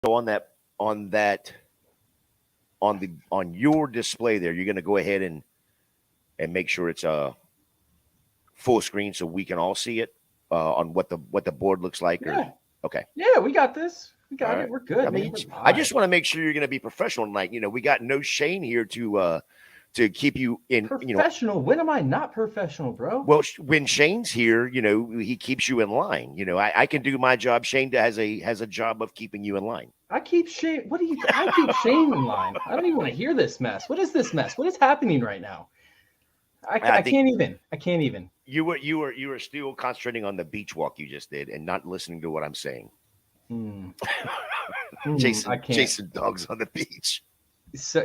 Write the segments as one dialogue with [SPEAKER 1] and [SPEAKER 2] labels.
[SPEAKER 1] So on your display there, you're going to go ahead and make sure it's full screen so we can all see it on what the board looks like.
[SPEAKER 2] Yeah.
[SPEAKER 1] Okay.
[SPEAKER 2] Yeah, we got this. We got it.
[SPEAKER 1] Right.
[SPEAKER 2] We're good.
[SPEAKER 1] I mean, I just want to make sure you're going to be professional tonight. We got no Shane here to keep you in.
[SPEAKER 2] Professional? When am I not professional, bro?
[SPEAKER 1] Well, when Shane's here, he keeps you in line. I can do my job. Shane has a job of keeping you in line.
[SPEAKER 2] I keep Shane. I keep Shane in line. I don't even want to hear this mess. What is this mess? What is happening right now? I can't even.
[SPEAKER 1] You were still concentrating on the beach walk you just did and not listening to what I'm saying. Jason dogs on the beach.
[SPEAKER 2] So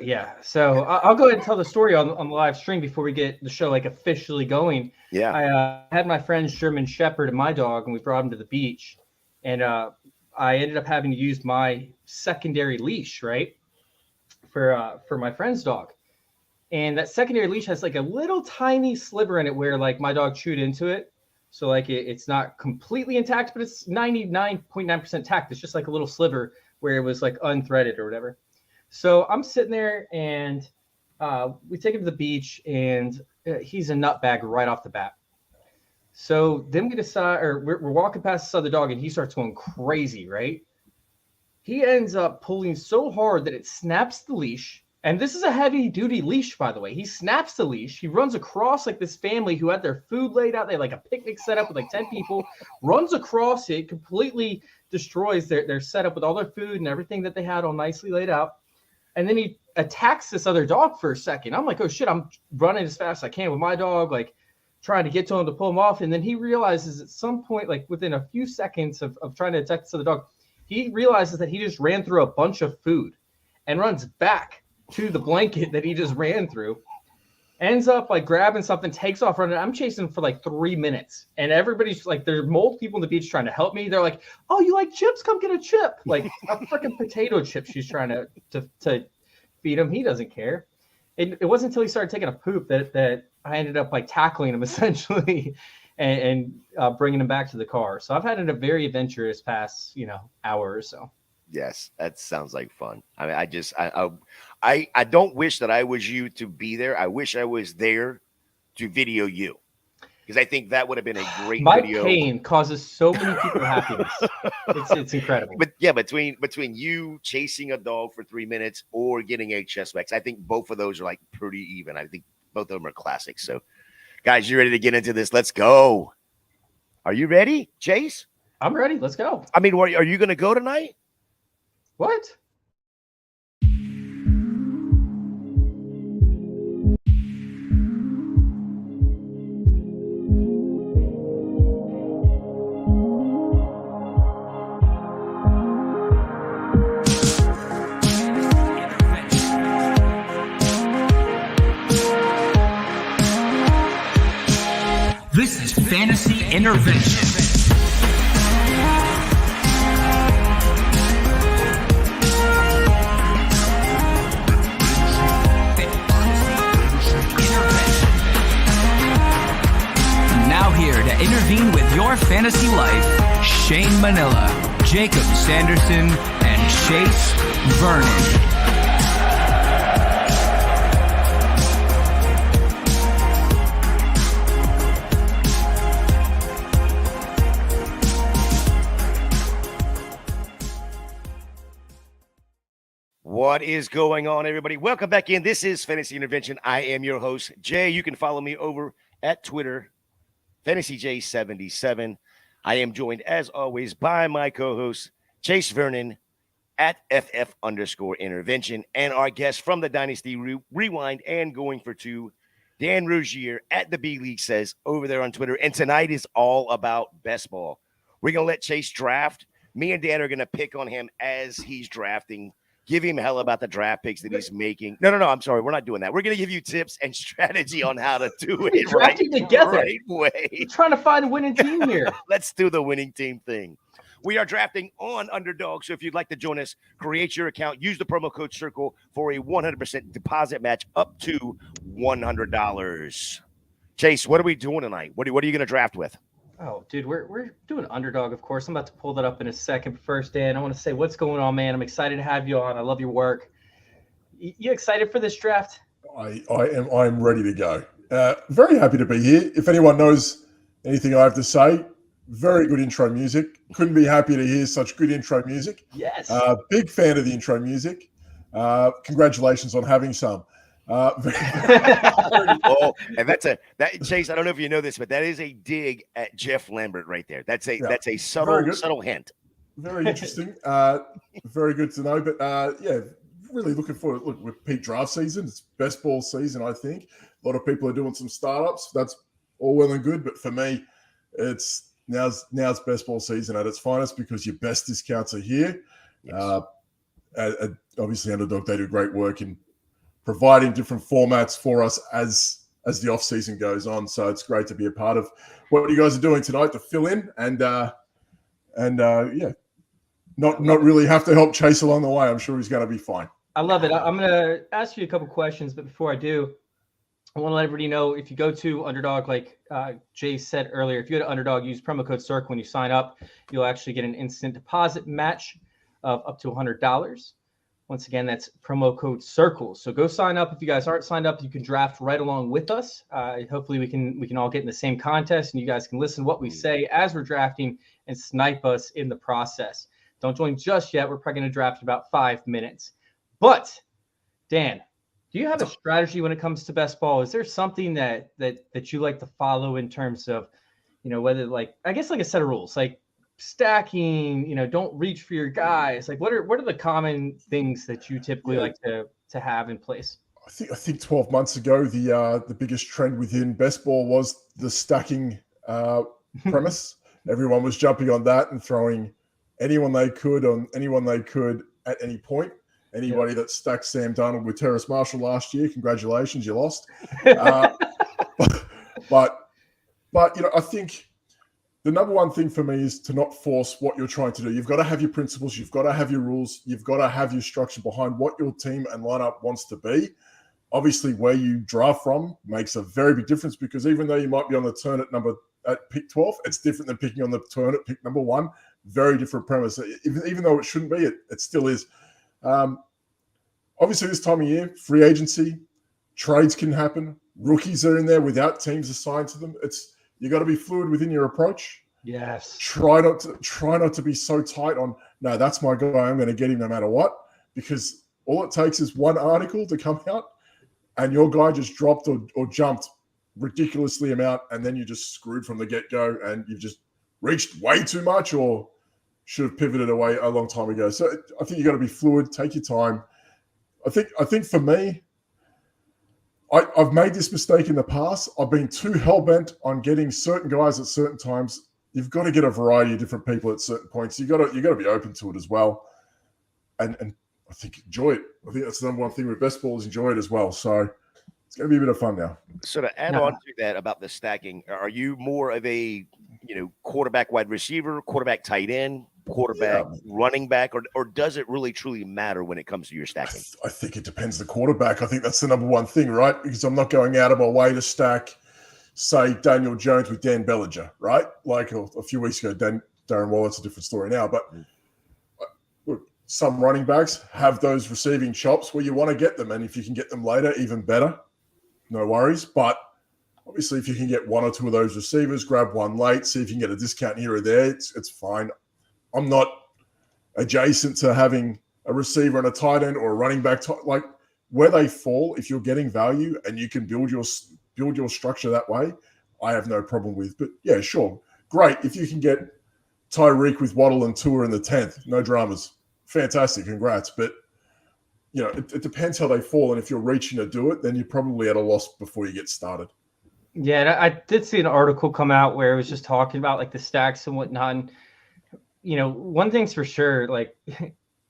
[SPEAKER 2] I'll go ahead and tell the story on the live stream before we get the show officially going.
[SPEAKER 1] Yeah,
[SPEAKER 2] I had my friend's German Shepherd and my dog, and we brought him to the beach, and I ended up having to use my secondary leash, right, for my friend's dog, and that secondary leash has a little tiny sliver in it where my dog chewed into it. So it's not completely intact, but it's 99.9% intact. It's just a little sliver where it was unthreaded or whatever. So I'm sitting there and we take him to the beach and he's a nutbag right off the bat. So then we decide, or we're walking past this other dog and he starts going crazy, right? He ends up pulling so hard that it snaps the leash. And this is a heavy duty leash, by the way. He snaps the leash. He runs across this family who had their food laid out. They had a picnic set up with 10 people, runs across it, completely destroys their setup with all their food and everything that they had all nicely laid out. And then he attacks this other dog for a second. I'm like, oh shit, I'm running as fast as I can with my dog, trying to get to him to pull him off. And then he realizes at some point, within a few seconds of trying to attack this other dog, he realizes that he just ran through a bunch of food and runs back to the blanket that he just ran through, ends up grabbing something, takes off running. I'm chasing for 3 minutes, and everybody's there are multiple people on the beach trying to help me. They're like, oh, you like chips? Come get a chip. A freaking potato chip she's trying to feed him. He doesn't care. It wasn't until he started taking a poop that I ended up tackling him essentially and bringing him back to the car. So I've had a very adventurous past hour or so.
[SPEAKER 1] Yes, that sounds like fun. I mean, I don't wish that I was you to be there. I wish I was there to video you, because I think that would have been a great video.
[SPEAKER 2] My pain causes so many people happiness. It's incredible.
[SPEAKER 1] But yeah, between you chasing a dog for 3 minutes or getting a chest wax, I think both of those are pretty even. I think both of them are classics. So, guys, you ready to get into this? Let's go. Are you ready, Chase?
[SPEAKER 2] I'm ready. Let's go.
[SPEAKER 1] I mean, are you going to go tonight?
[SPEAKER 2] What?
[SPEAKER 3] This is Fantasy Intervention. Intervene with your fantasy life, Shane Manila, Jacob Sanderson, and Chase Vernon.
[SPEAKER 1] What is going on, everybody? Welcome back in. This is Fantasy Intervention. I am your host, Jay. You can follow me over at Twitter, FantasyJ77. I am joined, as always, by my co-host, Chase Vernon, at FF_intervention, and our guest from the Dynasty Rewind and Going for Two, Dan Rogier at the B League Says over there on Twitter. And tonight is all about best ball. We're going to let Chase draft. Me and Dan are going to pick on him as he's drafting. Give him hell about the draft picks that he's making. No, I'm sorry. We're not doing that. We're going to give you tips and strategy on how to do it right way.
[SPEAKER 2] We're trying to find a winning team here.
[SPEAKER 1] Let's do the winning team thing. We are drafting on Underdog, so if you'd like to join us, create your account. Use the promo code CIRCLE for a 100% deposit match up to $100. Chase, what are we doing tonight? What are you going to draft with?
[SPEAKER 2] Oh, dude, we're doing underdog, of course. I'm about to pull that up in a second. But first, Dan, I want to say what's going on, man. I'm excited to have you on. I love your work. You excited for this draft?
[SPEAKER 4] I'm ready to go. Very happy to be here. If anyone knows anything I have to say, very good intro music. Couldn't be happier to hear such good intro music.
[SPEAKER 2] Yes.
[SPEAKER 4] Big fan of the intro music. Congratulations on having some.
[SPEAKER 1] Oh, and that Chase. I don't know if you know this, but that is a dig at Jeff Lambert right there. That's a subtle hint.
[SPEAKER 4] Very interesting. Very good to know. But yeah, really looking forward. Look, with peak draft season, it's best ball season. I think a lot of people are doing some startups. That's all well and good, but for me, it's now's best ball season at its finest because your best discounts are here. Yes. Obviously, Underdog, they do great work in providing different formats for us as the off season goes on. So it's great to be a part of what you guys are doing tonight to fill in and yeah, not really have to help Chase along the way. I'm sure he's going to be fine.
[SPEAKER 2] I love it. I'm going to ask you a couple questions, but before I do, I want to let everybody know if you go to Underdog, like Jay said earlier, if you go to Underdog, use promo code CIRC when you sign up, you'll actually get an instant deposit match of up to $100. Once again, that's promo code CIRCLE. So go sign up. If you guys aren't signed up, you can draft right along with us. Hopefully we can all get in the same contest and you guys can listen to what we say as we're drafting and snipe us in the process. Don't join just yet. We're probably going to draft in about 5 minutes. But Dan, do you have a strategy when it comes to best ball? Is there something that you like to follow in terms of, whether I guess a set of rules, like stacking, don't reach for your guys. Like what are the common things that you typically like to have in place?
[SPEAKER 4] I think 12 months ago, the biggest trend within best ball was the stacking premise. Everyone was jumping on that and throwing anyone they could on anyone they could at any point. Anybody that stacked Sam Darnold with Terrace Marshall last year, congratulations, you lost. But I think the number one thing for me is to not force what you're trying to do. You've got to have your principles. You've got to have your rules. You've got to have your structure behind what your team and lineup wants to be. Obviously, where you draft from makes a very big difference because even though you might be on the turn at pick 12, it's different than picking on the turn at pick number 1. Very different premise. Even though it shouldn't be, it still is. Obviously, this time of year, free agency, trades can happen. Rookies are in there without teams assigned to them. You got to be fluid within your approach.
[SPEAKER 2] Yes.
[SPEAKER 4] Try not to be so tight on, no, that's my guy. I'm going to get him no matter what, because all it takes is one article to come out and your guy just dropped or jumped ridiculously amount, and then you're just screwed from the get-go and you've just reached way too much or should have pivoted away a long time ago. So I think you got to be fluid, take your time. I think for me, I've made this mistake in the past. I've been too hell-bent on getting certain guys at certain times. You've got to get a variety of different people at certain points. You got to be open to it as well. And I think enjoy it. I think that's the number one thing with best ball is enjoy it as well. So it's going to be a bit of fun now.
[SPEAKER 1] So to add on to that about the stacking, are you more of a quarterback wide receiver, quarterback tight end, quarterback running back, or does it really truly matter when it comes to your stacking?
[SPEAKER 4] I think it depends the quarterback. I think that's the number one thing, right? Because I'm not going out of my way to stack, say, Daniel Jones with Dan Bellinger, right? Like a few weeks ago, Darren Wallett's a different story now. But look, some running backs have those receiving chops where you want to get them. And if you can get them later, even better. No worries. But obviously, if you can get one or two of those receivers, grab one late, see if you can get a discount here or there, it's fine. I'm not adjacent to having a receiver and a tight end or a running back. Like where they fall, if you're getting value and you can build your structure that way, I have no problem with. But yeah, sure, great. If you can get Tyreek with Waddle and Tua in the 10th, no dramas, fantastic, congrats. But it depends how they fall, and if you're reaching to do it, then you're probably at a loss before you get started.
[SPEAKER 2] Yeah, I did see an article come out where it was just talking about like the stacks and whatnot. And, one thing's for sure, like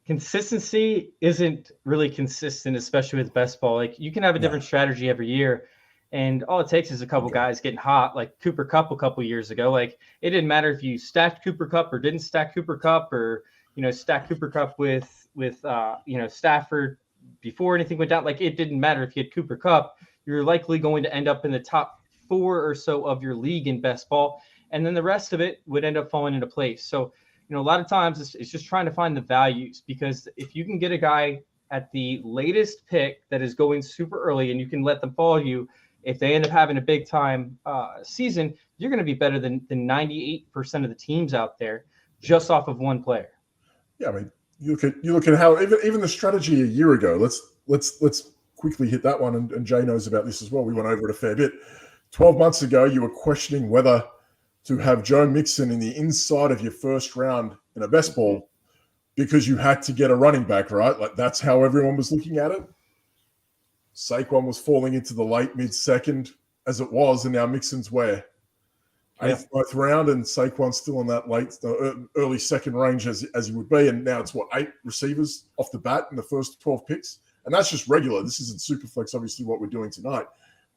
[SPEAKER 2] consistency isn't really consistent, especially with best ball. Like you can have a different strategy every year, and all it takes is a couple guys getting hot, like Cooper Kupp a couple years ago. Like it didn't matter if you stacked Cooper Kupp or didn't stack Cooper Kupp, or stack Cooper Kupp with Stafford before anything went down. Like it didn't matter if you had Cooper Kupp, you're likely going to end up in the top 4 or so of your league in best ball. and then the rest of it would end up falling into place. So, a lot of times it's just trying to find the values, because if you can get a guy at the latest pick that is going super early and you can let them follow you, if they end up having a big time season, you're going to be better than 98% of the teams out there just off of one player.
[SPEAKER 4] Yeah, I mean, you look at how even the strategy a year ago. Let's quickly hit that one, and Jay knows about this as well. We went over it a fair bit. 12 months ago, you were questioning whether to have Joe Mixon in the inside of your first round in a best ball because you had to get a running back, right? Like, that's how everyone was looking at it. Saquon was falling into the late mid-second as it was, and now Mixon's where? 8th, 9th round, and Saquon's still in that early second range as he would be, and now it's 8 receivers off the bat in the first 12 picks, and that's just regular. This isn't Superflex, obviously, what we're doing tonight,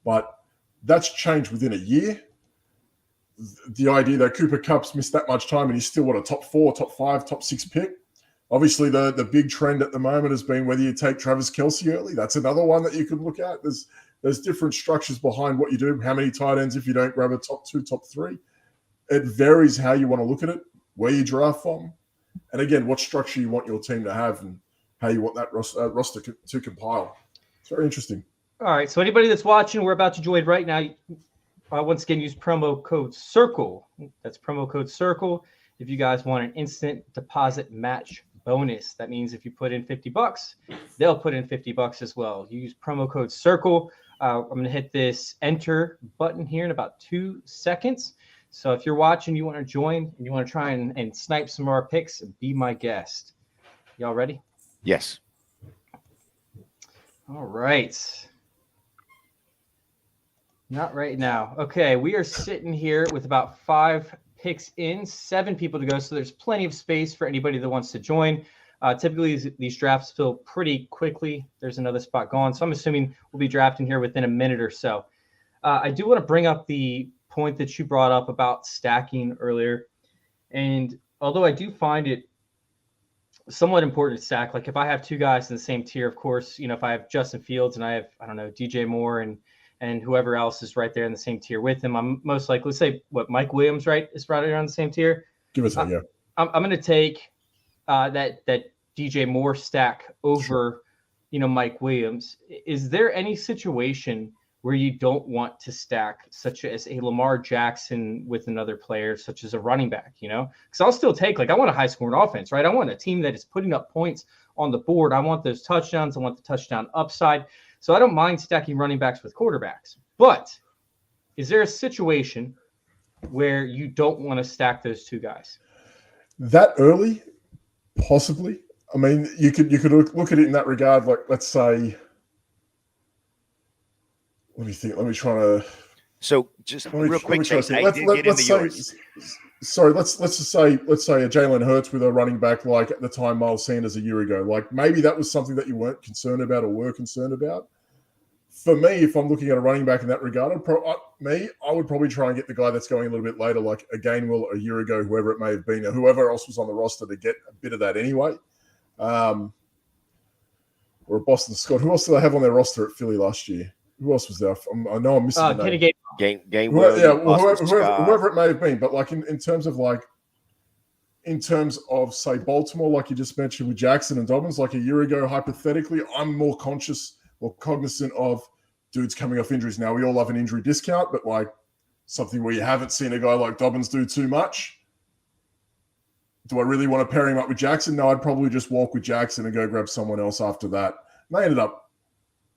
[SPEAKER 4] but that's changed within a year. The idea that Cooper Kupp's missed that much time and he's still a top 4, top 5, top 6 pick. Obviously, the big trend at the moment has been whether you take Travis Kelce early. That's another one that you could look at. There's different structures behind what you do. How many tight ends if you don't grab a top 2, top 3? It varies how you want to look at it, where you draft from, and again, what structure you want your team to have and how you want that roster to compile. It's very interesting.
[SPEAKER 2] All right, so anybody that's watching, we're about to join right now. Once again, use promo code CIRCLE. That's promo code CIRCLE if you guys want an instant deposit match bonus. That means if you put in $50, they'll put in $50 as well. Use promo code CIRCLE. I'm going to hit this enter button here in about 2 seconds. So if you're watching, you want to join, and you want to try and snipe some of our picks, be my guest. Y'all ready?
[SPEAKER 1] Yes.
[SPEAKER 2] All right. Not right now. Okay, we are sitting here with about 5 picks in, 7 people to go, so there's plenty of space for anybody that wants to join. Typically, these drafts fill pretty quickly. There's another spot gone, so I'm assuming we'll be drafting here within a minute or so. I do want to bring up the point that you brought up about stacking earlier, and although I do find it somewhat important to stack, like if I have 2 guys in the same tier, of course, if I have Justin Fields and I have, DJ Moore and whoever else is right there in the same tier with him, I'm most likely, let's say, Mike Williams, right, is right around the same tier.
[SPEAKER 4] Give us that, yeah.
[SPEAKER 2] I'm going to take that DJ Moore stack over, Mike Williams. Is there any situation where you don't want to stack, such as a Lamar Jackson with another player, such as a running back, Because I'll still take, I want a high-scoring offense, right? I want a team that is putting up points on the board. I want those touchdowns. I want the touchdown upside. So I don't mind stacking running backs with quarterbacks. But is there a situation where you don't want to stack those 2 guys?
[SPEAKER 4] That early? Possibly. I mean, you could look at it in that regard. Like, let's say, let me think. Let me try to.
[SPEAKER 1] So just real quick, Chase, let's just say a Jalen Hurts with a running back like at the time Miles Sanders a year ago. Like, maybe that was something that you weren't concerned about or were concerned about. For me, if I'm looking at a running back in that regard, I would probably try and get the guy that's going a little bit later, like a Gainwell a year ago, whoever it may have been, or whoever else was on the roster to get a bit of that anyway. Or a Boston Scott. Who else did they have on their roster at Philly last year? Who else was there? I know I'm missing the name. Whoever it may have been. But like in terms of say Baltimore, like you just mentioned with Jackson and Dobbins, like a year ago, hypothetically, I'm more cognizant of dudes coming off injuries. Now we all have an injury discount, but like something where you haven't seen a guy like Dobbins do too much. Do I really want to pair him up with Jackson? No, I'd probably just walk with Jackson and go grab someone else after that. And they ended up,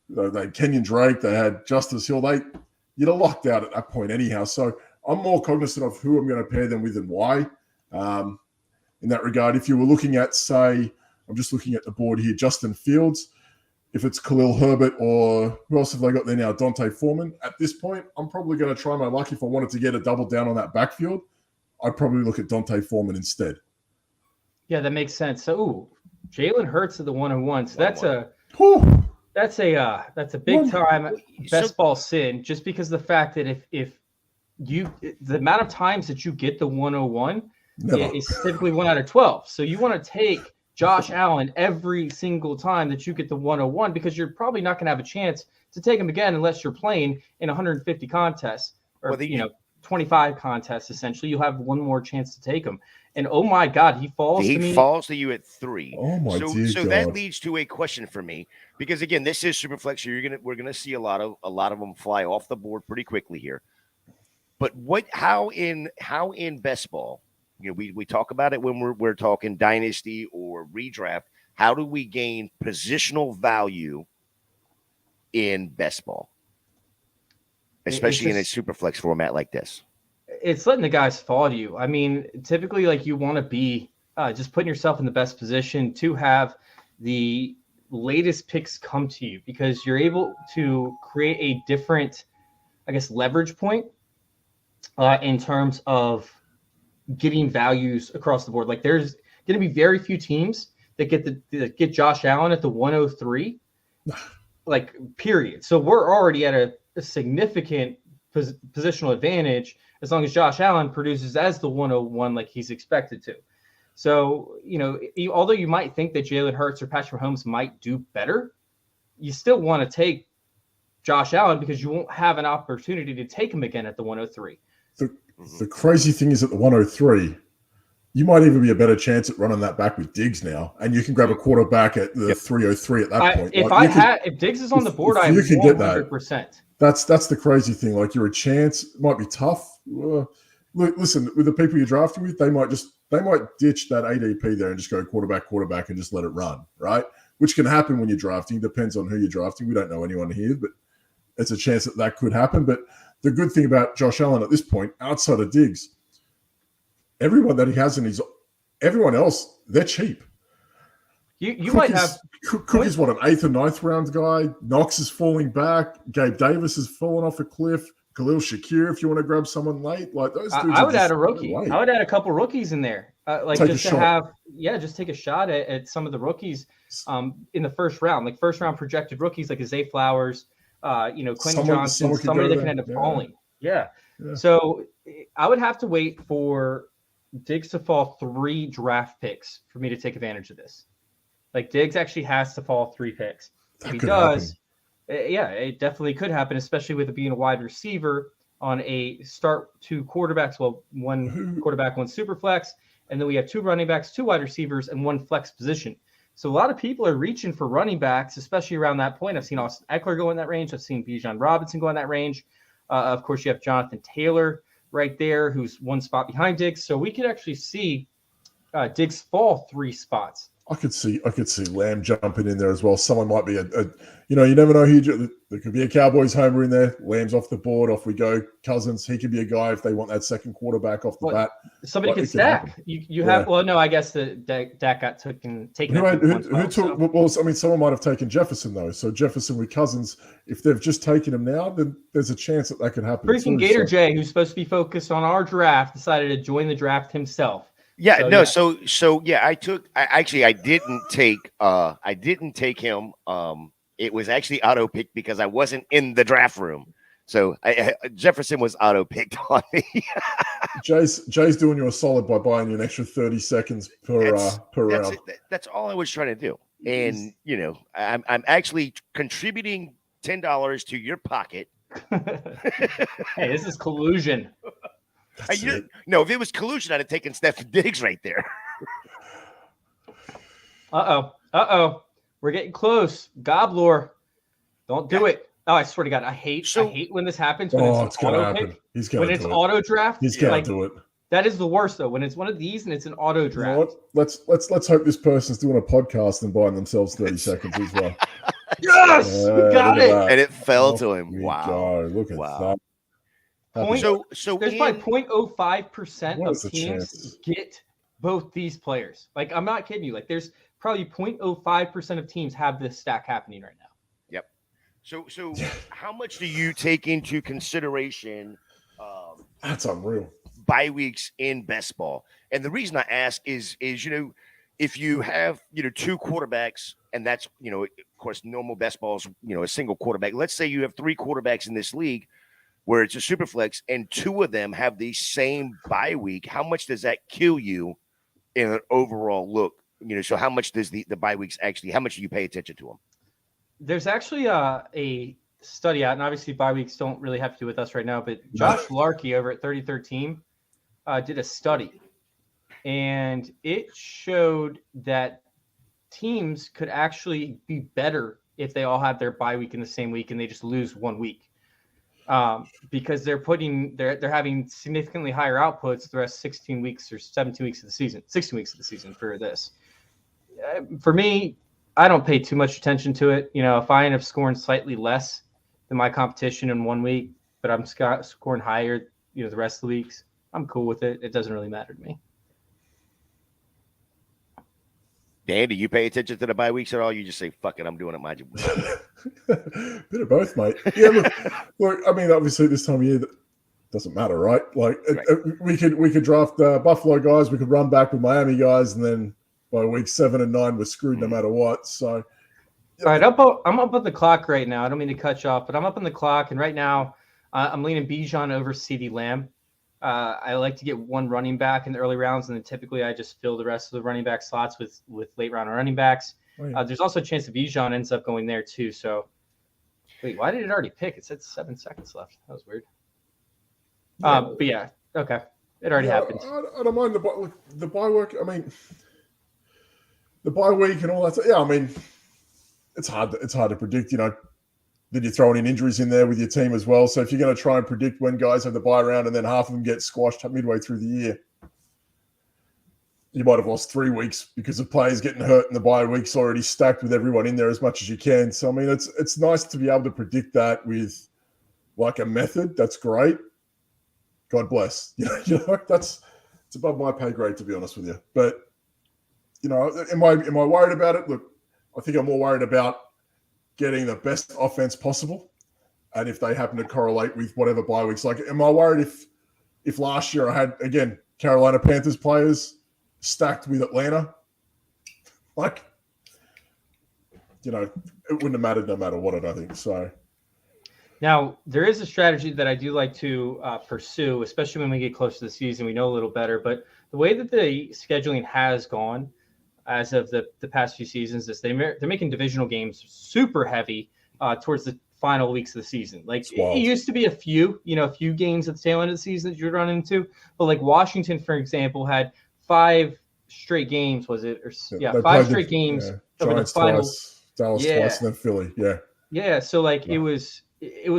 [SPEAKER 1] they had Kenyon Drake, they had Justice Hill. You'd have locked out at that point anyhow. So I'm more cognizant of who I'm going to pair them with and why. In that regard, if you were looking at, say, I'm just looking at the board here, Justin Fields, if it's Khalil Herbert or who else have they got there now? Dante Foreman. At this point, I'm probably going to try my luck. If I wanted to get a double down on that backfield, I'd probably look at Dante Foreman instead. Yeah,
[SPEAKER 2] that makes sense. So, Jalen Hurts at the 101. So that's a big time best ball sin, just because of the fact that if you the amount of times that you get the 101 is typically 1 out of 12. So you want to take Josh Allen every single time that you get the 101, because you're probably not going to have a chance to take him again unless you're playing in 150 contests. Or 25 contests, essentially, you'll have one more chance to take him. And oh my God, he falls to me.
[SPEAKER 1] He falls to you at 3.
[SPEAKER 4] Oh my dear
[SPEAKER 1] so
[SPEAKER 4] God.
[SPEAKER 1] that leads to a question for me, because again, this is Superflex. So we're gonna see a lot of them fly off the board pretty quickly here. But how in best ball, we talk about it when we're talking dynasty or redraft. How do we gain positional value in best ball, especially in a Superflex format like this?
[SPEAKER 2] It's letting the guys fall to you. I mean, typically, like, you want to be just putting yourself in the best position to have the latest picks come to you, because you're able to create a different, I guess, leverage point in terms of getting values across the board. Like, there's going to be very few teams that get Josh Allen at the 103, like, period. So we're already at a significant positional advantage as long as Josh Allen produces as the 101 like he's expected to. So, although you might think that Jalen Hurts or Patrick Mahomes might do better, you still want to take Josh Allen because you won't have an opportunity to take him again at the 103.
[SPEAKER 4] The crazy thing is, at the 103, you might even be a better chance at running that back with Diggs now, and you can grab a quarterback at the 303 at that point.
[SPEAKER 2] If Diggs is on the board, I am 100%.
[SPEAKER 4] That's the crazy thing. Like, you're a chance. It might be tough. Listen, with the people you're drafting with, they might ditch that ADP there and just go quarterback and just let it run, right? Which can happen when you're drafting. Depends on who you're drafting. We don't know anyone here, but it's a chance that could happen. But the good thing about Josh Allen at this point, outside of Diggs, everyone that he has everyone else, they're cheap.
[SPEAKER 2] You might have
[SPEAKER 4] Cook is what, an 8th or 9th round guy. Knox is falling back. Gabe Davis has fallen off a cliff. Khalil Shakir, if you want to grab someone late, like those dudes.
[SPEAKER 2] I would add a rookie. I would add a couple rookies in there, just take a shot at some of the rookies in the first round, like first round projected rookies, like Zay Flowers, Quentin Johnson, somebody that can end up falling. Yeah. So I would have to wait for Diggs to fall 3 draft picks for me to take advantage of this. Like, Diggs actually has to fall 3 picks. If he does, it definitely could happen, especially with it being a wide receiver on a start 2 quarterbacks. Well, 1 quarterback, 1 super flex, and then we have 2 running backs, 2 wide receivers, and 1 flex position. So a lot of people are reaching for running backs, especially around that point. I've seen Austin Eckler go in that range. I've seen Bijan Robinson go in that range. Of course, you have Jonathan Taylor right there, who's 1 spot behind Diggs. So we could actually see Diggs fall 3 spots.
[SPEAKER 4] I could see Lamb jumping in there as well. Someone might be you never know who. There could be a Cowboys homer in there. Lamb's off the board. Off we go. Cousins, he could be a guy if they want that second quarterback off the bat.
[SPEAKER 2] Somebody could stack. You have. Well, no, I guess Dak got taken.
[SPEAKER 4] Who took? Well, I mean, someone might have taken Jefferson though. So Jefferson with Cousins, if they've just taken him now, then there's a chance that could happen.
[SPEAKER 2] Freaking Gator J, who's supposed to be focused on our draft, decided to join the draft himself.
[SPEAKER 1] Yeah, I didn't take him. It was actually auto picked because I wasn't in the draft room. So Jefferson was auto picked on me.
[SPEAKER 4] Jay's doing you a solid by buying you an extra 30 seconds per round.
[SPEAKER 1] That's all I was trying to do. And I'm actually contributing $10 to your pocket.
[SPEAKER 2] Hey, this is collusion.
[SPEAKER 1] No, if it was collusion, I'd have taken Stephen Diggs right there.
[SPEAKER 2] Uh-oh. We're getting close. Goblor. Don't do it. Oh, I swear to God, I hate when this happens. When it's auto pick.
[SPEAKER 4] He's gonna
[SPEAKER 2] when it's auto draft.
[SPEAKER 4] He's gonna do it.
[SPEAKER 2] That is the worst though. When it's one of these and it's an auto draft.
[SPEAKER 4] You know what? Let's hope this person's doing a podcast and buying themselves 30 seconds as well.
[SPEAKER 2] Yes, we got it.
[SPEAKER 1] And it fell to him. Wow.
[SPEAKER 4] Look at that.
[SPEAKER 2] So there's probably 0.05% of teams get both these players. Like, I'm not kidding you. Like, there's probably 0.05% of teams have this stack happening right now.
[SPEAKER 1] Yep. So how much do you take into consideration?
[SPEAKER 4] That's unreal.
[SPEAKER 1] Bye weeks in best ball, and the reason I ask is if you have 2 quarterbacks, and that's of course normal best balls a single quarterback. Let's say you have 3 quarterbacks in this league, where it's a super flex and 2 of them have the same bye week. How much does that kill you in an overall look? So how much does the bye weeks actually, how much do you pay attention to them?
[SPEAKER 2] There's actually a study out, and obviously bye weeks don't really have to do with us right now, but Josh Larkey over at 3013 did a study, and it showed that teams could actually be better if they all had their bye week in the same week and they just lose 1 week, because they're having significantly higher outputs the rest 16 weeks or 17 weeks of the season, 16 weeks of the season for this. For me, I don't pay too much attention to it. If I end up scoring slightly less than my competition in 1 week, but I'm scoring higher, the rest of the weeks, I'm cool with it. It doesn't really matter to me.
[SPEAKER 1] Dan, do you pay attention to the bye weeks at all? You just say, fuck it, I'm doing it my
[SPEAKER 4] Bit of both, mate. Yeah, look, I mean, obviously this time of year, that doesn't matter, right? Like, we could draft Buffalo guys, we could run back with Miami guys, and then by week 7 and 9, we're screwed no matter what. So,
[SPEAKER 2] all right, I'm up on the clock right now. I don't mean to cut you off, but I'm up on the clock, and right now I'm leaning Bijan over CeeDee Lamb. I like to get one running back in the early rounds, and then typically I just fill the rest of the running back slots with late round running backs. Oh, yeah. There's also a chance that Bijan ends up going there too. So, wait, why did it already pick? It said 7 seconds left. That was weird. Yeah. But yeah, okay, it already happened.
[SPEAKER 4] I don't mind the bye week. I mean, the bye week and all that. Yeah, I mean, it's hard to predict. Then you're throwing in injuries in there with your team as well. So if you're going to try and predict when guys have the bye round and then half of them get squashed midway through the year, you might have lost 3 weeks because of players getting hurt and the bye week's already stacked with everyone in there as much as you can. So, I mean, it's nice to be able to predict that with like a method. That's great. God bless. It's above my pay grade, to be honest with you. But, am I worried about it? Look, I think I'm more worried about getting the best offense possible, and if they happen to correlate with whatever bye weeks. Like, am I worried if last year I had, again, Carolina Panthers players stacked with Atlanta? Like, it wouldn't have mattered no matter what, I don't think. So
[SPEAKER 2] now there is a strategy that I do like to pursue, especially when we get close to the season. We know a little better, but the way that the scheduling has gone as of the past few seasons is they're making divisional games super heavy towards the final weeks of the season. Like, it used to be a few games at the tail end of the season that you'd run into, but like Washington, for example, had 5 straight games, was it? Or 5 straight games over the final.
[SPEAKER 4] Twice, Dallas twice, and then Philly.
[SPEAKER 2] Yeah. So like it was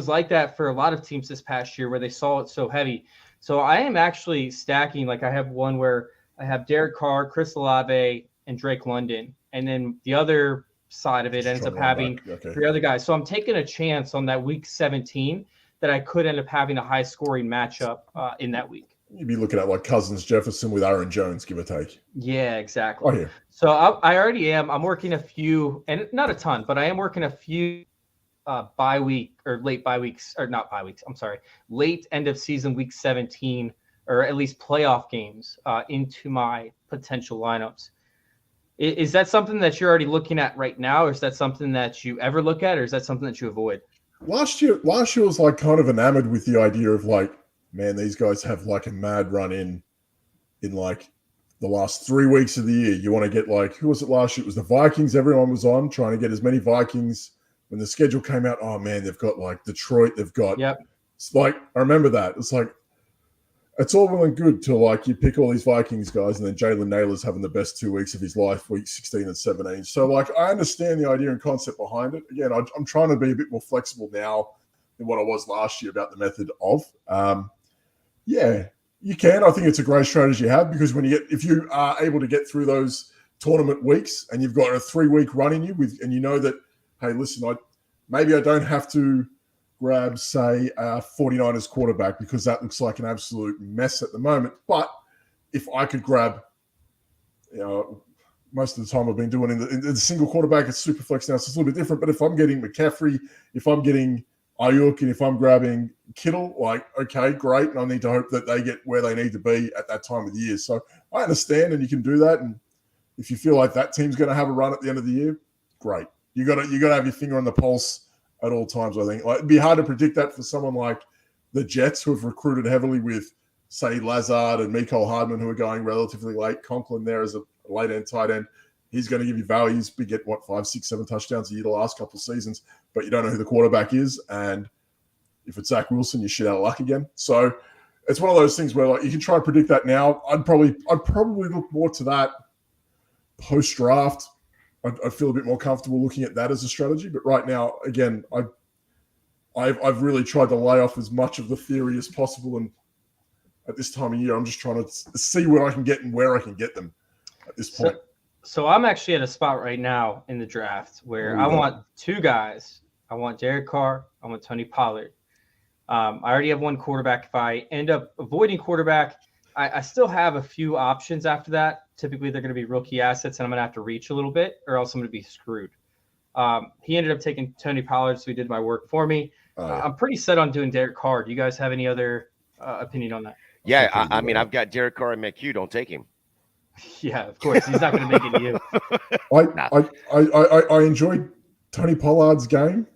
[SPEAKER 2] like that for a lot of teams this past year where they saw it so heavy. So I am actually stacking. Like, I have one where I have Derek Carr, Chris Olave, and Drake London, and then the other side of it ends up having 3 other guys. So I'm taking a chance on that week 17 that I could end up having a high scoring matchup in that week.
[SPEAKER 4] You'd be looking at like Cousins Jefferson with Aaron Jones, give or take.
[SPEAKER 2] Yeah, exactly.
[SPEAKER 4] Oh, yeah.
[SPEAKER 2] So I already am. I'm working a few, and not a ton, but I am working a few bye week or late bye weeks, or not bye weeks. I'm sorry, late end of season week 17, or at least playoff games into my potential lineups. Is that something that you're already looking at right now, or is that something that you ever look at, or is that something that you avoid?
[SPEAKER 4] Last year was like kind of enamored with the idea of like, man, these guys have like a mad run in like the last 3 weeks of the year. You want to get like, who was it last year? It was the Vikings. Everyone was on trying to get as many Vikings. When the schedule came out, oh man, they've got like Detroit. They've got, It's like, I remember that. It's like, it's all well and good till like you pick all these Vikings guys and then Jalen Naylor's having the best 2 weeks of his life, week 16 and 17. So like, I understand the idea and concept behind it. Again, I'm trying to be a bit more flexible now than what I was last year about the method of. Yeah, you can. I think it's a great strategy to have, because if you are able to get through those tournament weeks and you've got a 3-week run in you and you know that, hey, listen, maybe I don't have to grab, say, a 49ers quarterback because that looks like an absolute mess at the moment. But if I could grab, most of the time I've been doing in the single quarterback, it's super flex now, so it's a little bit different. But if I'm getting McCaffrey, if I'm getting Ayuk, and if I'm grabbing Kittle, like, okay, great. And I need to hope that they get where they need to be at that time of the year. So I understand, and you can do that. And if you feel like that team's going to have a run at the end of the year, great. You got to have your finger on the pulse at all times, I think. Like, it'd be hard to predict that for someone like the Jets, who have recruited heavily with, say, Lazard and Mecole Hardman, who are going relatively late. Conklin there as a late-end tight end. he's going to give you value. He's been getting, 5, 6, 7 touchdowns a year the last couple of seasons, but you don't know who the quarterback is. And if it's Zach Wilson, you're shit out of luck again. So it's one of those things where like you can try and predict that now. I'd probably look more to that post-draft. I'd feel a bit more comfortable looking at that as a strategy. But right now, again, I've really tried to lay off as much of the theory as possible. And at this time of year, I'm just trying to see where I can get and where I can get them at this point.
[SPEAKER 2] So I'm actually at a spot right now in the draft where I want 2 guys. I want Derek Carr. I want Tony Pollard. I already have 1 quarterback. If I end up avoiding quarterback, I still have a few options after that. Typically, they're going to be rookie assets, and I'm going to have to reach a little bit, or else I'm going to be screwed. He ended up taking Tony Pollard, so he did my work for me. I'm pretty set on doing Derek Carr. Do you guys have any other opinion on that?
[SPEAKER 1] Yeah, I mean, I've got Derek Carr and McHugh. Don't take him.
[SPEAKER 2] Yeah, of course. He's not going to make it to
[SPEAKER 4] you. I enjoyed Tony Pollard's game.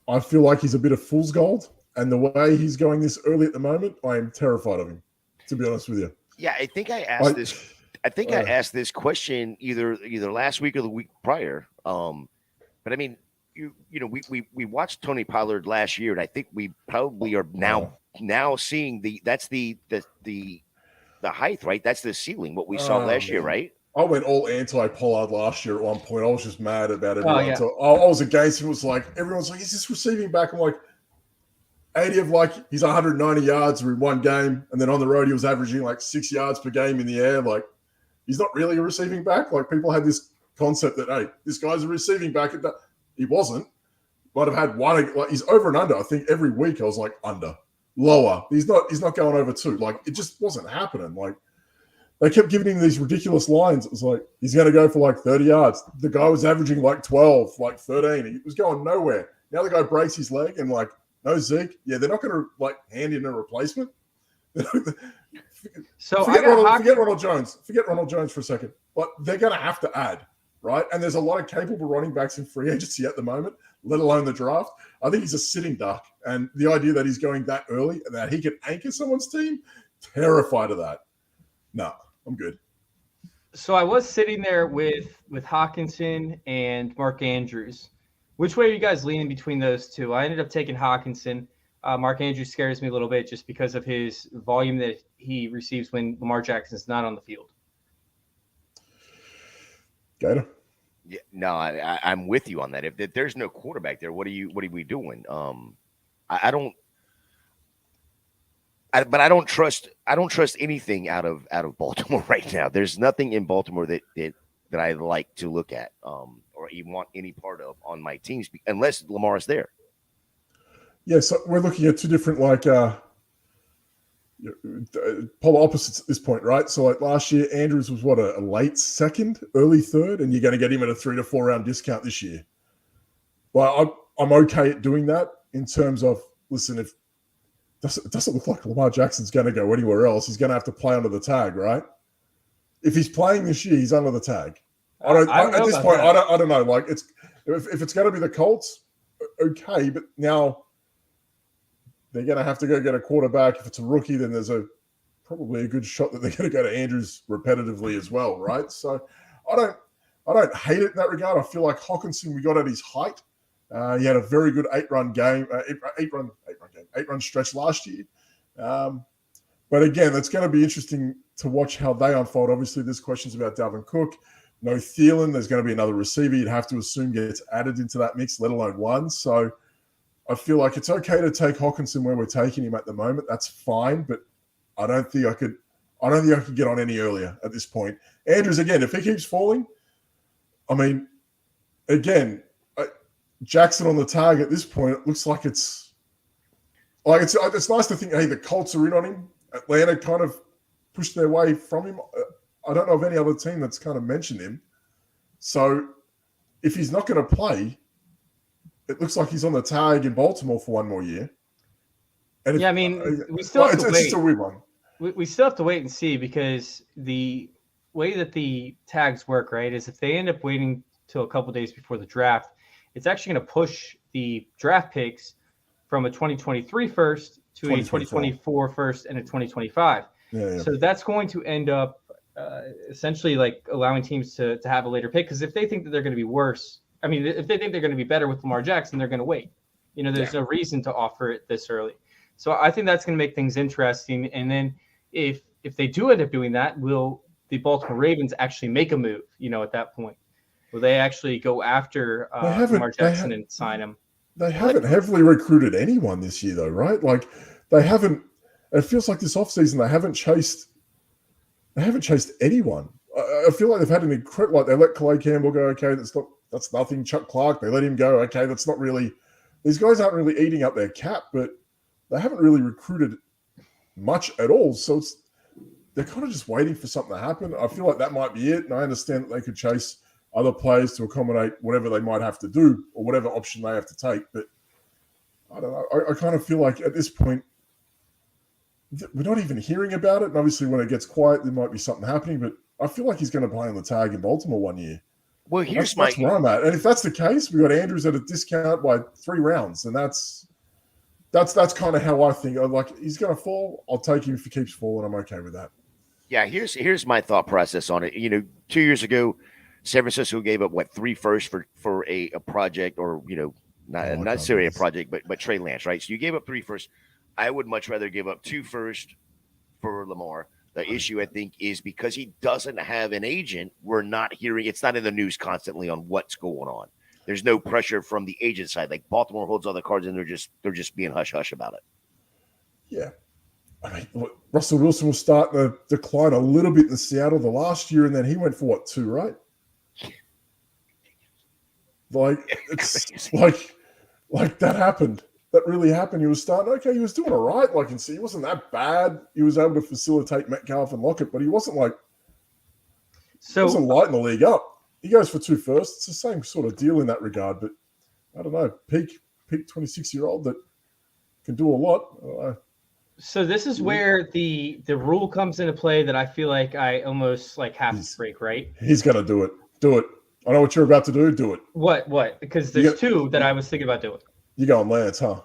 [SPEAKER 4] I feel like he's a bit of fool's gold. And the way he's going this early at the moment, I am terrified of him, to be honest with you.
[SPEAKER 1] Yeah, I think I asked this. I think I asked this question either last week or the week prior. But I mean, we watched Tony Pollard last year, and I think we probably are now seeing the height, right? That's the ceiling, what we saw last year, right?
[SPEAKER 4] I went all anti-Pollard last year at one point. I was just mad about everyone.
[SPEAKER 2] Oh, yeah.
[SPEAKER 4] So I was against him. It was like, everyone's like, is this receiving back? I'm like, 80 of like, he's 190 yards in one game. And then on the road, he was averaging like 6 yards per game in the air. Like, he's not really a receiving back. Like, people had this concept that, hey, this guy's a receiving back. He wasn't. Might have had one. Like, he's over and under. I think every week I was like, under. Lower. He's not going over 2. Like, it just wasn't happening. Like, they kept giving him these ridiculous lines. It was like, he's going to go for like 30 yards. The guy was averaging like 12, like 13. He was going nowhere. Now the guy breaks his leg and like, no Zeke. Yeah, they're not going to like hand in a replacement.
[SPEAKER 2] So
[SPEAKER 4] forget Ronald Jones. Forget Ronald Jones for a second. But they're going to have to add, right? And there's a lot of capable running backs in free agency at the moment, let alone the draft. I think he's a sitting duck. And the idea that he's going that early and that he can anchor someone's team, terrified of that. No, I'm good.
[SPEAKER 2] So I was sitting there with Hawkinson and Mark Andrews. Which way are you guys leaning between those two? I ended up taking Hawkinson. Mark Andrews scares me a little bit just because of his volume that he receives when Lamar Jackson's not on the field.
[SPEAKER 4] Gator?
[SPEAKER 1] Yeah, no, I'm with you on that. If there's no quarterback there, what are we doing? I don't trust anything out of Baltimore right now. There's nothing in Baltimore that I like to look at or even want any part of on my teams unless Lamar is there.
[SPEAKER 4] Yeah, so we're looking at 2 different polar opposites at this point, right? So like last year, Andrews was what, a late second, early third, and you're going to get him at a 3 to 4 round discount this year. Well, I'm okay at doing that in terms of, listen, if it doesn't look like Lamar Jackson's going to go anywhere else, he's going to have to play under the tag, right? If he's playing this year, he's under the tag. At this point, I don't know. Like, if it's going to be the Colts, okay, but now they're going to have to go get a quarterback. If it's a rookie, then there's probably a good shot that they're going to go to Andrews repetitively as well, right? So I don't hate it in that regard. I feel like Hawkinson, we got at his height. He had a very good 8-run game, 8-run stretch last year. But again, it's going to be interesting to watch how they unfold. Obviously, there's questions about Dalvin Cook. No Thielen. There's going to be another receiver you'd have to assume gets added into that mix, let alone one. So I feel like it's okay to take Hawkinson where we're taking him at the moment. That's fine, but I don't think I could get on any earlier at this point. Andrews, again, if he keeps falling, I mean, again, Jackson on the tag at this point, it looks like it's nice to think, hey, the Colts are in on him. Atlanta kind of pushed their way from him. I don't know of any other team that's kind of mentioned him. So if he's not going to play, it looks like he's on the tag in Baltimore for 1 more year. And
[SPEAKER 2] yeah, I mean, we still have to wait.
[SPEAKER 4] It's just a weird one.
[SPEAKER 2] We still have to wait and see, because the way that the tags work, right, is if they end up waiting till a couple days before the draft, it's actually going to push the draft picks from a 2023 first to a 2024 first and a 2025.
[SPEAKER 4] Yeah.
[SPEAKER 2] So that's going to end up essentially like allowing teams to have a later pick. Because if they think that they're going to be worse, I mean, if they think they're going to be better with Lamar Jackson, they're going to wait. There's no reason to offer it this early. So I think that's going to make things interesting. And then if they do end up doing that, will the Baltimore Ravens actually make a move? At that point, will they actually go after Lamar Jackson and sign him?
[SPEAKER 4] They haven't heavily recruited anyone this year, though, right? Like they haven't. It feels like this offseason they haven't chased anyone. I feel like they've had an incredible. Like they let Calais Campbell go. Okay, that's nothing. Chuck Clark, they let him go. Okay, that's not really. These guys aren't really eating up their cap, but they haven't really recruited much at all. So they're kind of just waiting for something to happen. I feel like that might be it. And I understand that they could chase other players to accommodate whatever they might have to do or whatever option they have to take. But I don't know. I kind of feel like at this point, we're not even hearing about it. And obviously when it gets quiet, there might be something happening. But I feel like he's going to play on the tag in Baltimore one year.
[SPEAKER 1] Well,
[SPEAKER 4] that's where I'm at. And if that's the case, we got Andrews at a discount by 3 rounds. And that's kind of how I think. I'm like, he's going to fall. I'll take him if he keeps falling. I'm okay with that.
[SPEAKER 1] Yeah, here's my thought process on it. 2 years ago, San Francisco gave up 3 firsts for a project, or not necessarily a project, but Trey Lance, right? So you gave up 3 firsts. I would much rather give up 2 firsts for Lamar. The issue, I think, is because he doesn't have an agent. We're not hearing. It's not in the news constantly on what's going on. There's no pressure from the agent side. Like Baltimore holds all the cards, and they're just being hush hush about it.
[SPEAKER 4] Yeah. I mean, Russell Wilson was starting to decline a little bit in Seattle the last year, and then he went for 2, right? Like it's like that happened. That really happened. He was starting. Okay, he was doing all right. Like, and see, he wasn't that bad. He was able to facilitate Metcalf and Lockett, but he wasn't like he wasn't lighting the league up. He goes for 2 firsts. It's the same sort of deal in that regard. But I don't know, peak 26-year-old that can do a lot. I don't know.
[SPEAKER 2] So this is where the rule comes into play that I feel like I almost have to break, right?
[SPEAKER 4] He's going to do it. Do it. I know what you're about to do. Do it.
[SPEAKER 2] What? Because there's 2 that I was thinking about doing.
[SPEAKER 4] You going Lance, huh?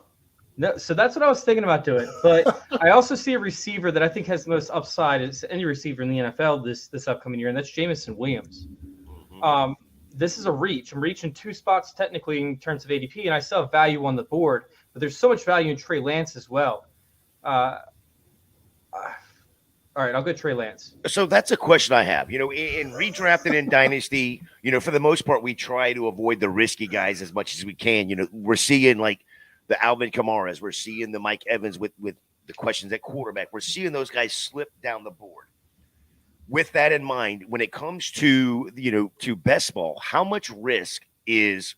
[SPEAKER 2] No, so that's what I was thinking about doing. But I also see a receiver that I think has the most upside as any receiver in the NFL this upcoming year, and that's Jameson Williams. This is a reach. I'm reaching 2 spots technically in terms of ADP, and I still have value on the board. But there's so much value in Trey Lance as well. All right, I'll go Trey Lance.
[SPEAKER 1] So that's a question I have. In redrafting in Dynasty, for the most part, we try to avoid the risky guys as much as we can. We're seeing like the Alvin Kamaras. We're seeing the Mike Evans with the questions at quarterback. We're seeing those guys slip down the board. With that in mind, when it comes to, to best ball, how much risk is,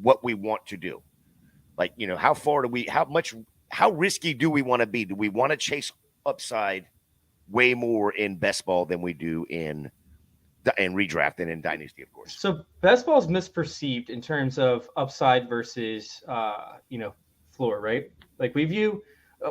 [SPEAKER 1] what we want to do? Like, how risky do we want to be? Do we want to chase upside way more in best ball than we do in redraft and in dynasty, of course?
[SPEAKER 2] So best ball is misperceived in terms of upside versus floor, right? Like we view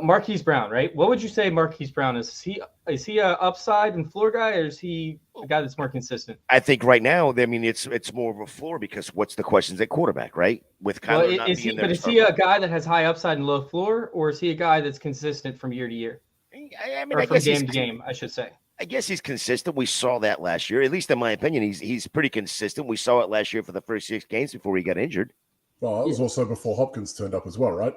[SPEAKER 2] Marquise Brown, right? What would you say Marquise Brown is? Is he a upside and floor guy, or is he a guy that's more consistent?
[SPEAKER 1] I think right now, I mean, it's more of a floor because what's the questions at quarterback, right? With Kyler not being there.
[SPEAKER 2] But is he a guy that has high upside and low floor, or is he a guy that's consistent from year to year?
[SPEAKER 1] I
[SPEAKER 2] guess from game to game, I should say.
[SPEAKER 1] I guess he's consistent. We saw that last year, at least in my opinion. He's pretty consistent. We saw it last year for the first 6 games before he got injured.
[SPEAKER 4] Well, that was also before Hopkins turned up as well, right?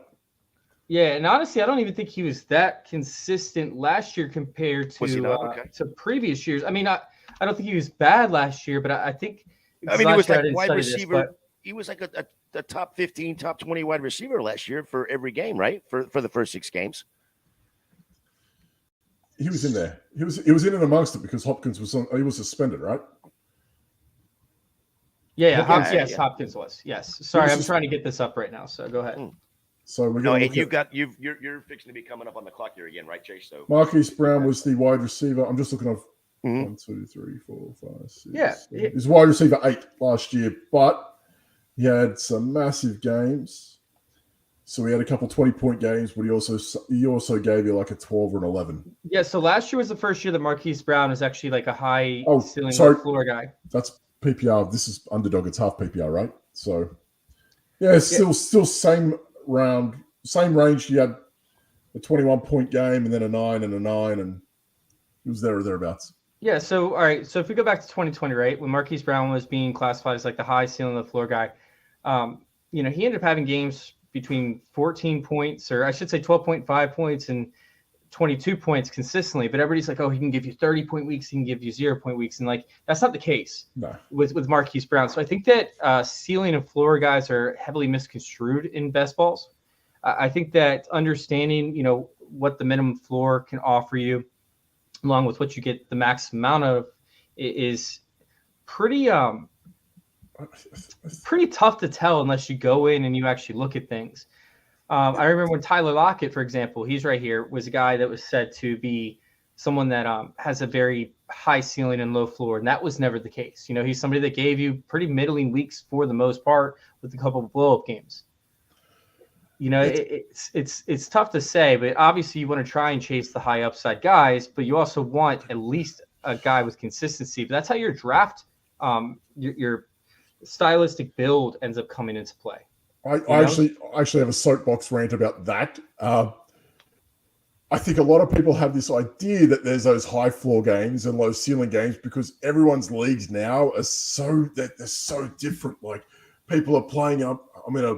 [SPEAKER 2] Yeah, and honestly, I don't even think he was that consistent last year compared to previous years. I mean, I don't think he was bad last year, but I think
[SPEAKER 1] he was like wide receiver. He was like a top 15, top 20 wide receiver last year for every game, right? For the first 6 games.
[SPEAKER 4] He was in there. He was in and amongst it because Hopkins he was suspended, right?
[SPEAKER 2] Yeah, Hopkins was. Yes. Sorry, I'm trying to get this up right now. So go ahead.
[SPEAKER 4] So we're going.
[SPEAKER 1] You're fixing to be coming up on the clock here again, right, Chase? So
[SPEAKER 4] Marquise Brown was the wide receiver. I'm just looking at 1, 2, 3, 4, 5, 6.
[SPEAKER 2] Yeah,
[SPEAKER 4] he was wide receiver 8 last year, but he had some massive games. So he had a couple 20-point games, but he also gave you like a 12 or an 11.
[SPEAKER 2] Yeah. So last year was the first year that Marquise Brown was actually like a high ceiling floor guy.
[SPEAKER 4] That's PPR. This is underdog. It's half PPR, right? So yeah, it's still same range. He had a 21-point game and then a 9 and a 9, and he was there or thereabouts.
[SPEAKER 2] Yeah. So, all right. So if we go back to 2020, right, when Marquise Brown was being classified as like the high ceiling of the floor guy, he ended up having games between 14 points, or I should say 12.5 points and 22 points consistently. But everybody's like, oh, he can give you 30-point weeks, he can give you 0-point weeks, and like that's not the case with Marquise Brown. So I think that ceiling and floor guys are heavily misconstrued in best balls. I think that understanding, what the minimum floor can offer you, along with what you get the max amount of, is pretty tough to tell unless you go in and you actually look at things. I remember when Tyler Lockett, for example, he's right here, was a guy that was said to be someone that has a very high ceiling and low floor, and that was never the case. He's somebody that gave you pretty middling weeks for the most part, with a couple of blow-up games. It's tough to say, but obviously you want to try and chase the high upside guys, but you also want at least a guy with consistency. But that's how your draft, your stylistic build ends up coming into play.
[SPEAKER 4] I actually have a soapbox rant about that. I think a lot of people have this idea that there's those high floor games and low ceiling games because everyone's leagues now are they're so different. Like people are playing up. I'm in a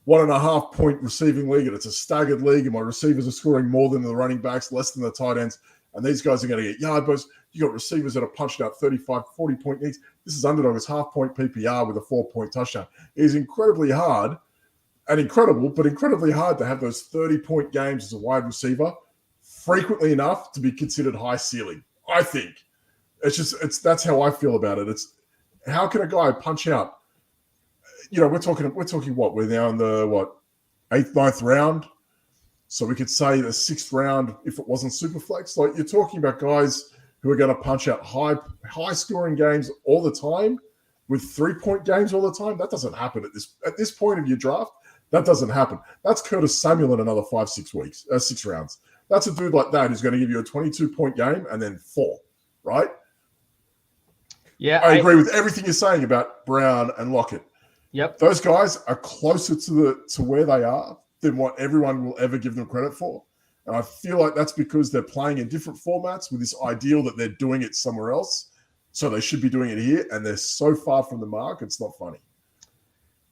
[SPEAKER 4] 1.5 point receiving league, and it's a staggered league, and my receivers are scoring more than the running backs, less than the tight ends, and these guys are going to get yard boats. You got receivers that are punching out 35, 40-point leagues. This is underdog. It's half-point PPR with a 4-point touchdown. It is incredibly hard and incredible, but incredibly hard to have those 30-point games as a wide receiver frequently enough to be considered high ceiling. I think that's how I feel about it. It's how can a guy punch out? We're talking what? We're now in the 8th, 9th round. So we could say the 6th round if it wasn't super flex. Like you're talking about guys who are going to punch out high scoring games all the time with 3-point games all the time. That doesn't happen at this point of your draft. That doesn't happen. That's Curtis Samuel in another 6 rounds. That's a dude like that who's going to give you a 22-point game and then 4, right?
[SPEAKER 2] Yeah,
[SPEAKER 4] I agree with everything you're saying about Brown and Lockett.
[SPEAKER 2] Yep.
[SPEAKER 4] Those guys are closer to where they are than what everyone will ever give them credit for. And I feel like that's because they're playing in different formats with this ideal that they're doing it somewhere else. So they should be doing it here. And they're so far from the mark, it's not funny.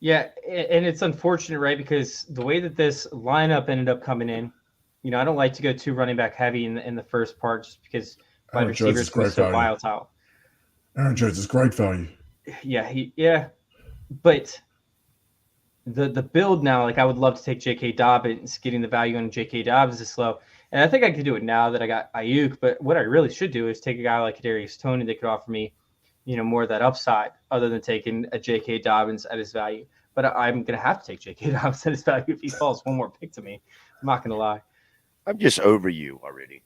[SPEAKER 2] Yeah, and it's unfortunate, right? Because the way that this lineup ended up coming in, I don't like to go too running back heavy in the first part just because wide receivers are so volatile.
[SPEAKER 4] Aaron Jones is great value.
[SPEAKER 2] Yeah. But the build now, like I would love to take J.K. Dobbins. Getting the value on J.K. Dobbins is slow. And I think I could do it now that I got Ayuk. But what I really should do is take a guy like Kadarius Toney that could offer me, more of that upside other than taking a J.K. Dobbins at his value. But I'm going to have to take J.K. Dobbins at his value if he falls one more pick to me. I'm not going to lie.
[SPEAKER 1] I'm just over you already.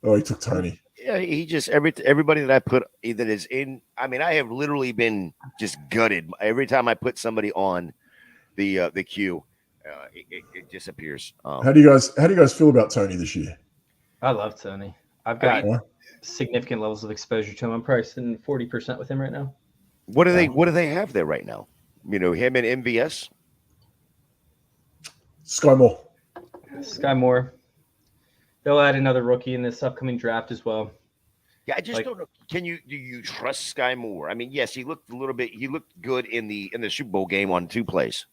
[SPEAKER 4] Oh, he took Toney.
[SPEAKER 1] Yeah, he just everybody that I put that is in. I mean, I have literally been just gutted every time I put somebody on the queue. It disappears.
[SPEAKER 4] How do you guys feel about Toney this year?
[SPEAKER 2] I love Toney. I've got significant levels of exposure to him. I'm probably sitting 40% with him right now.
[SPEAKER 1] What do they have there right now? Him and MVS.
[SPEAKER 4] Sky
[SPEAKER 2] Moore. They'll add another rookie in this upcoming draft as well.
[SPEAKER 1] Yeah, I just don't know. Do you trust Sky Moore? I mean, yes, he looked good in the Super Bowl game on 2 plays.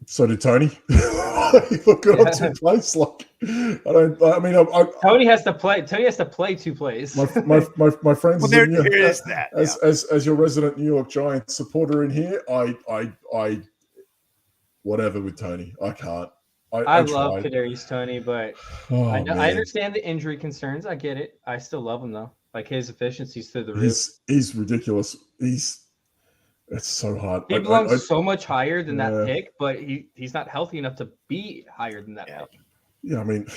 [SPEAKER 4] So did Toney. He looked good on 2 plays.
[SPEAKER 2] Toney has to play. Toney has to play 2 plays.
[SPEAKER 4] My friends.
[SPEAKER 1] Well, there is that.
[SPEAKER 4] As your resident New York Giants supporter in here, I whatever with Toney. I can't.
[SPEAKER 2] I love Kadarius Toney, but I understand the injury concerns. I get it. I still love him though. Like his efficiency's through the roof.
[SPEAKER 4] He's ridiculous. It's so hard.
[SPEAKER 2] He belongs so much higher than that pick, but he's not healthy enough to be higher than that pick.
[SPEAKER 4] Yeah, I mean,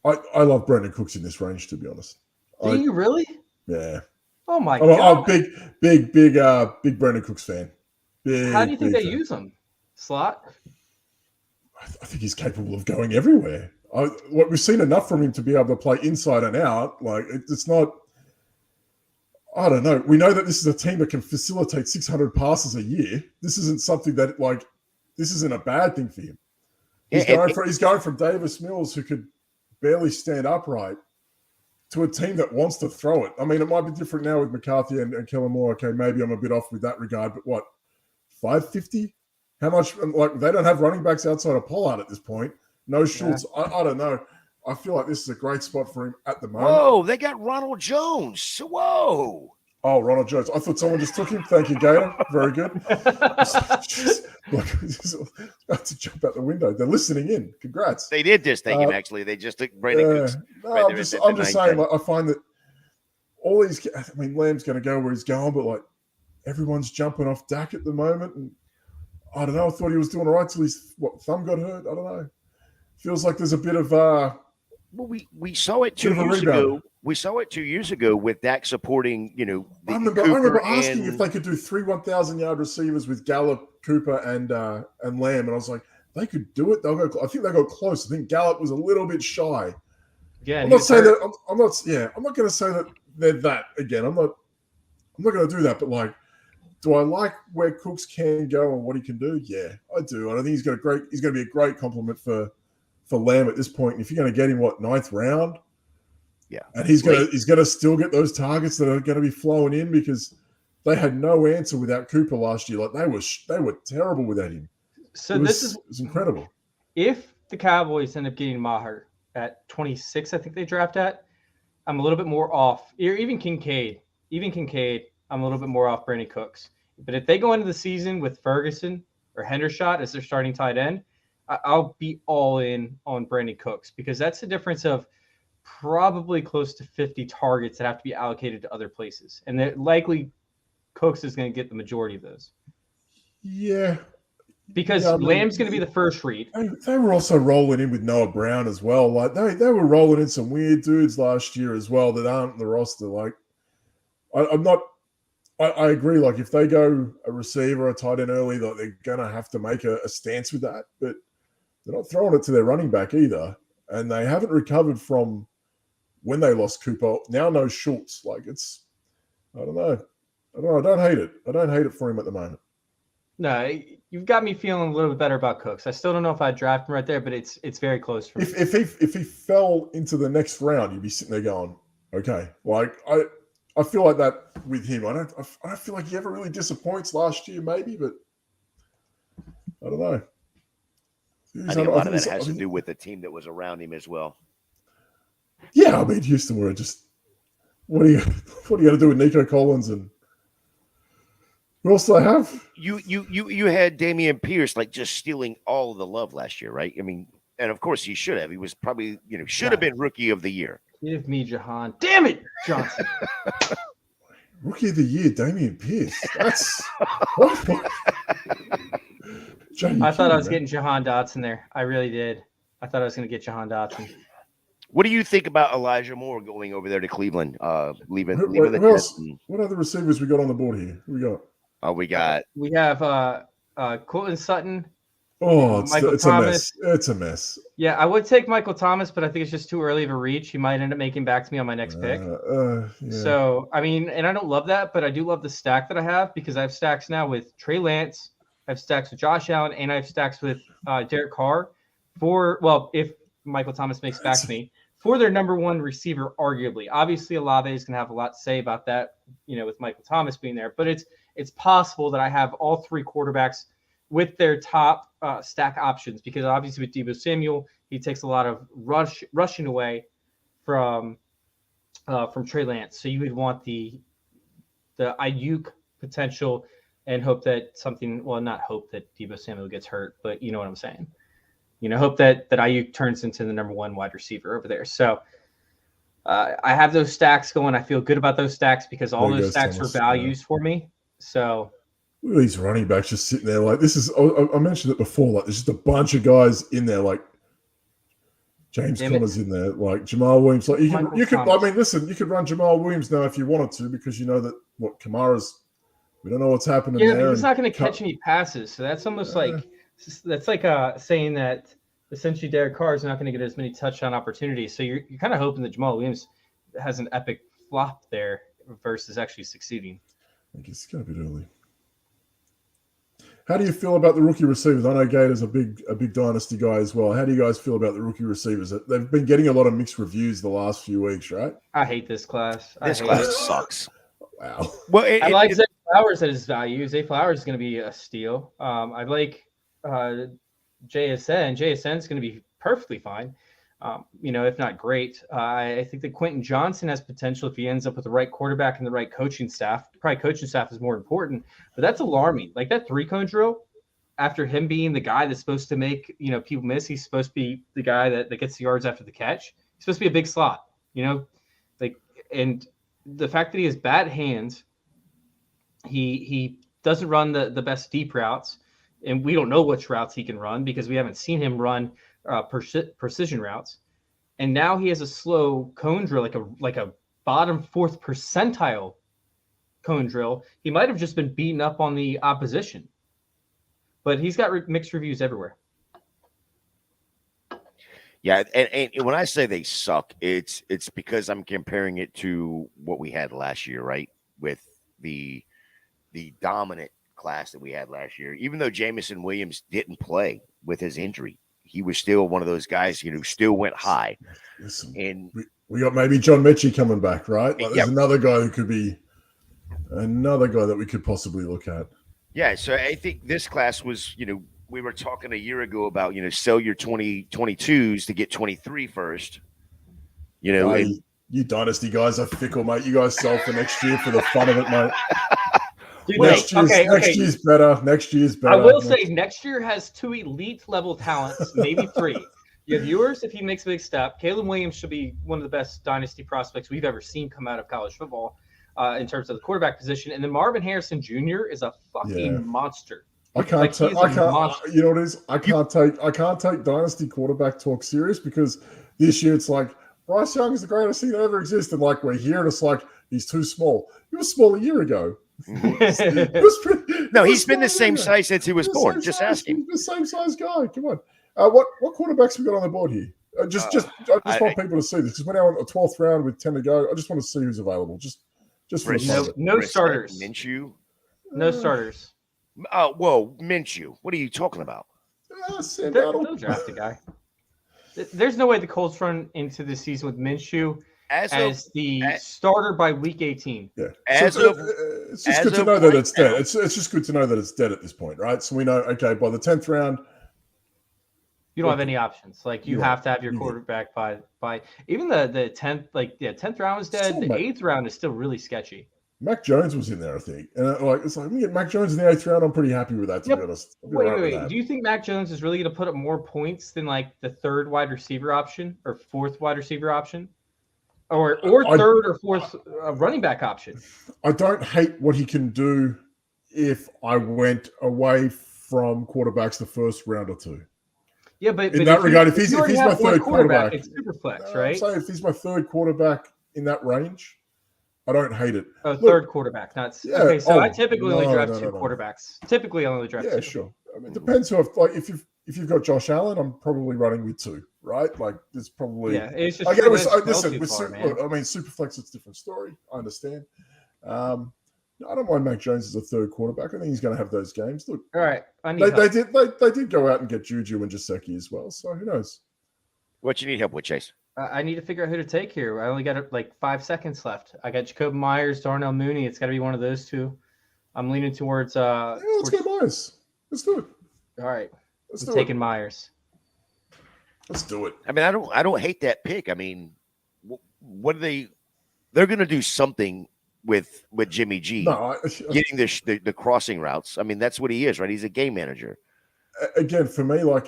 [SPEAKER 4] I love Brandon Cooks in this range, to be honest.
[SPEAKER 2] Do you really?
[SPEAKER 4] Yeah.
[SPEAKER 2] Oh my god!
[SPEAKER 4] I'm a big Brandon Cooks fan.
[SPEAKER 2] How do you think they use him? Slot?
[SPEAKER 4] I think he's capable of going everywhere. We've seen enough from him to be able to play inside and out. Like it's not. I don't know. We know that this is a team that can facilitate 600 passes a year. This isn't something that this isn't a bad thing for him. He's going from Davis Mills, who could barely stand upright, to a team that wants to throw it. I mean, it might be different now with McCarthy and Kellen Moore. Okay, maybe I'm a bit off with that regard, but what, 550? How much? Like, they don't have running backs outside of Pollard at this point. No Schultz. Yeah. I don't know. I feel like this is a great spot for him at the moment.
[SPEAKER 1] Whoa, they got Ronald Jones. Whoa.
[SPEAKER 4] Oh, Ronald Jones. I thought someone just took him. Thank you, Gator. Very good. He's about to jump out the window. They're listening in. Congrats.
[SPEAKER 1] They did just take him, actually. They just took Brandon Cooks.
[SPEAKER 4] No, I'm just saying, like, I find that all these – I mean, Lamb's going to go where he's going, but, like, everyone's jumping off Dak at the moment. And I don't know. I thought he was doing all right till his thumb got hurt. I don't know. Feels like there's a bit of
[SPEAKER 1] well, we saw it 2 years ago. We saw it 2 years ago with Dak supporting, I
[SPEAKER 4] remember asking if they could do 3 1,000-yard receivers with Gallup, Cooper, and Lamb, and I was like, they could do it. I think they got close. I think Gallup was a little bit shy.
[SPEAKER 2] Yeah,
[SPEAKER 4] I'm not saying that. I'm not going to say that they're that again. I'm not going to do that. But, like, do I like where Cooks can go and what he can do? Yeah, I do. And I think he's going to be a great compliment for Lamb at this point. If you're going to get him, 9th round?
[SPEAKER 1] Yeah.
[SPEAKER 4] And he's going to still get those targets that are going to be flowing in because they had no answer without Cooper last year. Like, they were terrible without him.
[SPEAKER 2] So
[SPEAKER 4] it was incredible.
[SPEAKER 2] If the Cowboys end up getting Maher at 26, I think they draft at, I'm a little bit more off. Even Kincaid, I'm a little bit more off Brandon Cooks. But if they go into the season with Ferguson or Hendershot as their starting tight end, I'll be all in on Brandon Cooks because that's the difference of probably close to 50 targets that have to be allocated to other places. And that likely Cooks is going to get the majority of those.
[SPEAKER 4] Yeah.
[SPEAKER 2] Because Lamb's going to be the first read.
[SPEAKER 4] They were also rolling in with Noah Brown as well. Like they were rolling in some weird dudes last year as well that aren't on the roster. Like I agree. Like if they go a receiver, a tight end early, like they're going to have to make a stance with that. But they're not throwing it to their running back either. And they haven't recovered from when they lost Cooper. Now no Schultz. Like I don't know. I don't hate it. I don't hate it for him at the moment.
[SPEAKER 2] No, you've got me feeling a little bit better about Cooks. I still don't know if I'd draft him right there, but it's very close for me.
[SPEAKER 4] If he fell into the next round, you'd be sitting there going, okay. Like I feel like that with him. I don't feel like he ever really disappoints last year, maybe, but I don't know.
[SPEAKER 1] I think a lot of that has to do with the team that was around him as well.
[SPEAKER 4] Yeah, I mean, Houston were just what are you going to do with Nico Collins and who else do I have?
[SPEAKER 1] You had Dameon Pierce like just stealing all of the love last year, right? I mean, and of course he should have. He was probably should have been Rookie of the Year.
[SPEAKER 2] Give me Jahan. Damn it, Johnson.
[SPEAKER 4] Rookie of the Year, Dameon Pierce. That's what?
[SPEAKER 2] I thought I was getting Jahan Dotson there. I really did. I thought I was going to get Jahan Dotson.
[SPEAKER 1] What do you think about Elijah Moore going over there to Cleveland? Leaving the
[SPEAKER 4] Jets? What other receivers we got on the board here? Who we got?
[SPEAKER 2] We have Courtland Sutton.
[SPEAKER 4] Oh, it's a mess. It's a mess.
[SPEAKER 2] Yeah, I would take Michael Thomas, but I think it's just too early of a reach. He might end up making back to me on my next pick.
[SPEAKER 4] Yeah.
[SPEAKER 2] So, I mean, and I don't love that, but I do love the stack that I have because I have stacks now with Trey Lance, I have stacks with Josh Allen, and I have stacks with Derek Carr if Michael Thomas makes back to me, for their number one receiver, arguably. Obviously, Olave is going to have a lot to say about that, with Michael Thomas being there. But it's possible that I have all three quarterbacks with their top stack options because obviously with Deebo Samuel, he takes a lot of rushing away from Trey Lance. So you would want the Ayuk potential and hope that not hope that Deebo Samuel gets hurt, but you know what I'm saying. Hope that Ayuk turns into the number one wide receiver over there. So I have those stacks going. I feel good about those stacks because all those stacks are values for me. So
[SPEAKER 4] look at these running backs just sitting there. Like this is, I mentioned it before. Like there's just a bunch of guys in there. Like James Conner's in there. Like Jamal Williams. Like you could. I mean, listen, you could run Jamal Williams now if you wanted to because you know that Kamara's. We don't know what's happening there.
[SPEAKER 2] Yeah, but he's not going to catch any passes. So that's almost like saying that essentially Derek Carr is not going to get as many touchdown opportunities. So you're kind of hoping that Jamal Williams has an epic flop there versus actually succeeding.
[SPEAKER 4] I think it's going to be early. How do you feel about the rookie receivers? I know Gator's a big dynasty guy as well. How do you guys feel about the rookie receivers? They've been getting a lot of mixed reviews the last few weeks, right?
[SPEAKER 2] I hate this class.
[SPEAKER 1] This class sucks.
[SPEAKER 4] Wow.
[SPEAKER 1] Well,
[SPEAKER 2] I like Zay Flowers at his value. Zay Flowers is going to be a steal. I like JSN. JSN is going to be perfectly fine. If not great. I think that Quentin Johnson has potential if he ends up with the right quarterback and the right coaching staff. Probably coaching staff is more important, but that's alarming. Like that 3-cone drill, after him being the guy that's supposed to make people miss, he's supposed to be the guy that gets the yards after the catch. He's supposed to be a big slot, and the fact that he has bad hands, he doesn't run the best deep routes, and we don't know which routes he can run because we haven't seen him run precision routes. And now he has a slow cone drill, like a bottom 4th percentile cone drill. He might have just been beaten up on the opposition, but he's got mixed reviews everywhere.
[SPEAKER 1] Yeah, and when I say they suck, it's because I'm comparing it to what we had last year, right? With the dominant class that we had last year. Even though Jamison Williams didn't play with his injury, he was still one of those guys, still went high.
[SPEAKER 4] Listen,
[SPEAKER 1] And
[SPEAKER 4] we got maybe John Mechie coming back, right? Like, there's
[SPEAKER 1] yeah.
[SPEAKER 4] another guy who could be another guy that we could possibly look at.
[SPEAKER 1] Yeah, so I think this class was, we were talking a year ago about, sell your 2022s to get 23 first.
[SPEAKER 4] You dynasty guys are fickle, mate. You guys sell for next year for the fun of it, mate.
[SPEAKER 2] Dude,
[SPEAKER 4] Next year's better. Next year's better.
[SPEAKER 2] I will say next year has 2 elite level talents, maybe 3. You have Ewers if he makes a big step. Caleb Williams should be one of the best dynasty prospects we've ever seen come out of college football in terms of the quarterback position. And then Marvin Harrison Jr. is a fucking monster.
[SPEAKER 4] You know what it is? I can't take dynasty quarterback talk serious because this year it's like Bryce Young is the greatest thing that ever existed. And like we're here and it's like he's too small. He was small a year ago.
[SPEAKER 1] He's been the same size since he was born. Just ask him.
[SPEAKER 4] He's the same size guy. Come on. What quarterbacks we got on the board here? I just want people to see this because we're now in the 12th round with 10 to go. I just want to see who's available. Just for the fun of it.
[SPEAKER 2] No starters.
[SPEAKER 1] Minshew.
[SPEAKER 2] No starters.
[SPEAKER 1] Whoa, Minshew. What are you talking about?
[SPEAKER 2] They'll draft a guy. There's no way the Colts run into the season with Minshew as the starter by week 18.
[SPEAKER 4] Yeah. It's just good to know that it's dead. It's just good to know that it's dead at this point, right? So we know, okay, by the 10th round,
[SPEAKER 2] you don't have any options. Like you have to have your quarterback by even the 10th, 10th round is dead. The 8th round is still really sketchy.
[SPEAKER 4] Mac Jones was in there, I think. And it's like we get Mac Jones in the 8th round. I'm pretty happy with that, to be honest.
[SPEAKER 2] Wait. Do you think Mac Jones is really going to put up more points than like the 3rd wide receiver option or 4th wide receiver option? Or 3rd or 4th running back option?
[SPEAKER 4] I don't hate what he can do if I went away from quarterbacks the first round or 2.
[SPEAKER 2] Yeah, but
[SPEAKER 4] in that regard, if he's my 3rd quarterback,
[SPEAKER 2] it's super flex, right?
[SPEAKER 4] I'm saying if he's my 3rd quarterback in that range, I don't hate it.
[SPEAKER 2] Oh, look, 3rd quarterback, not okay. So I typically only draft 2 quarterbacks. Typically, I only draft 2.
[SPEAKER 4] Yeah, sure. I mean, it depends who. If you've got Josh Allen, I'm probably running with 2, right? Like there's probably
[SPEAKER 2] It's just
[SPEAKER 4] Superflex, it's a different story. I understand. I don't mind Mac Jones as a 3rd quarterback. I think he's going to have those games. Look,
[SPEAKER 2] all right.
[SPEAKER 4] They did go out and get Juju and Gesicki as well. So who knows?
[SPEAKER 1] What you need help with, Chase?
[SPEAKER 2] I need to figure out who to take here. I only got 5 seconds left. I got Jacob Myers, Darnell Mooney. It's got to be one of those 2. I'm leaning towards.
[SPEAKER 4] Let's go Myers. Let's do it.
[SPEAKER 2] All right. I'm taking Myers.
[SPEAKER 4] Let's do it.
[SPEAKER 1] I mean, I don't hate that pick. I mean, what are they? They're going to do something with Jimmy G, getting the crossing routes. I mean, that's what he is, right? He's a game manager.
[SPEAKER 4] Again, for me, like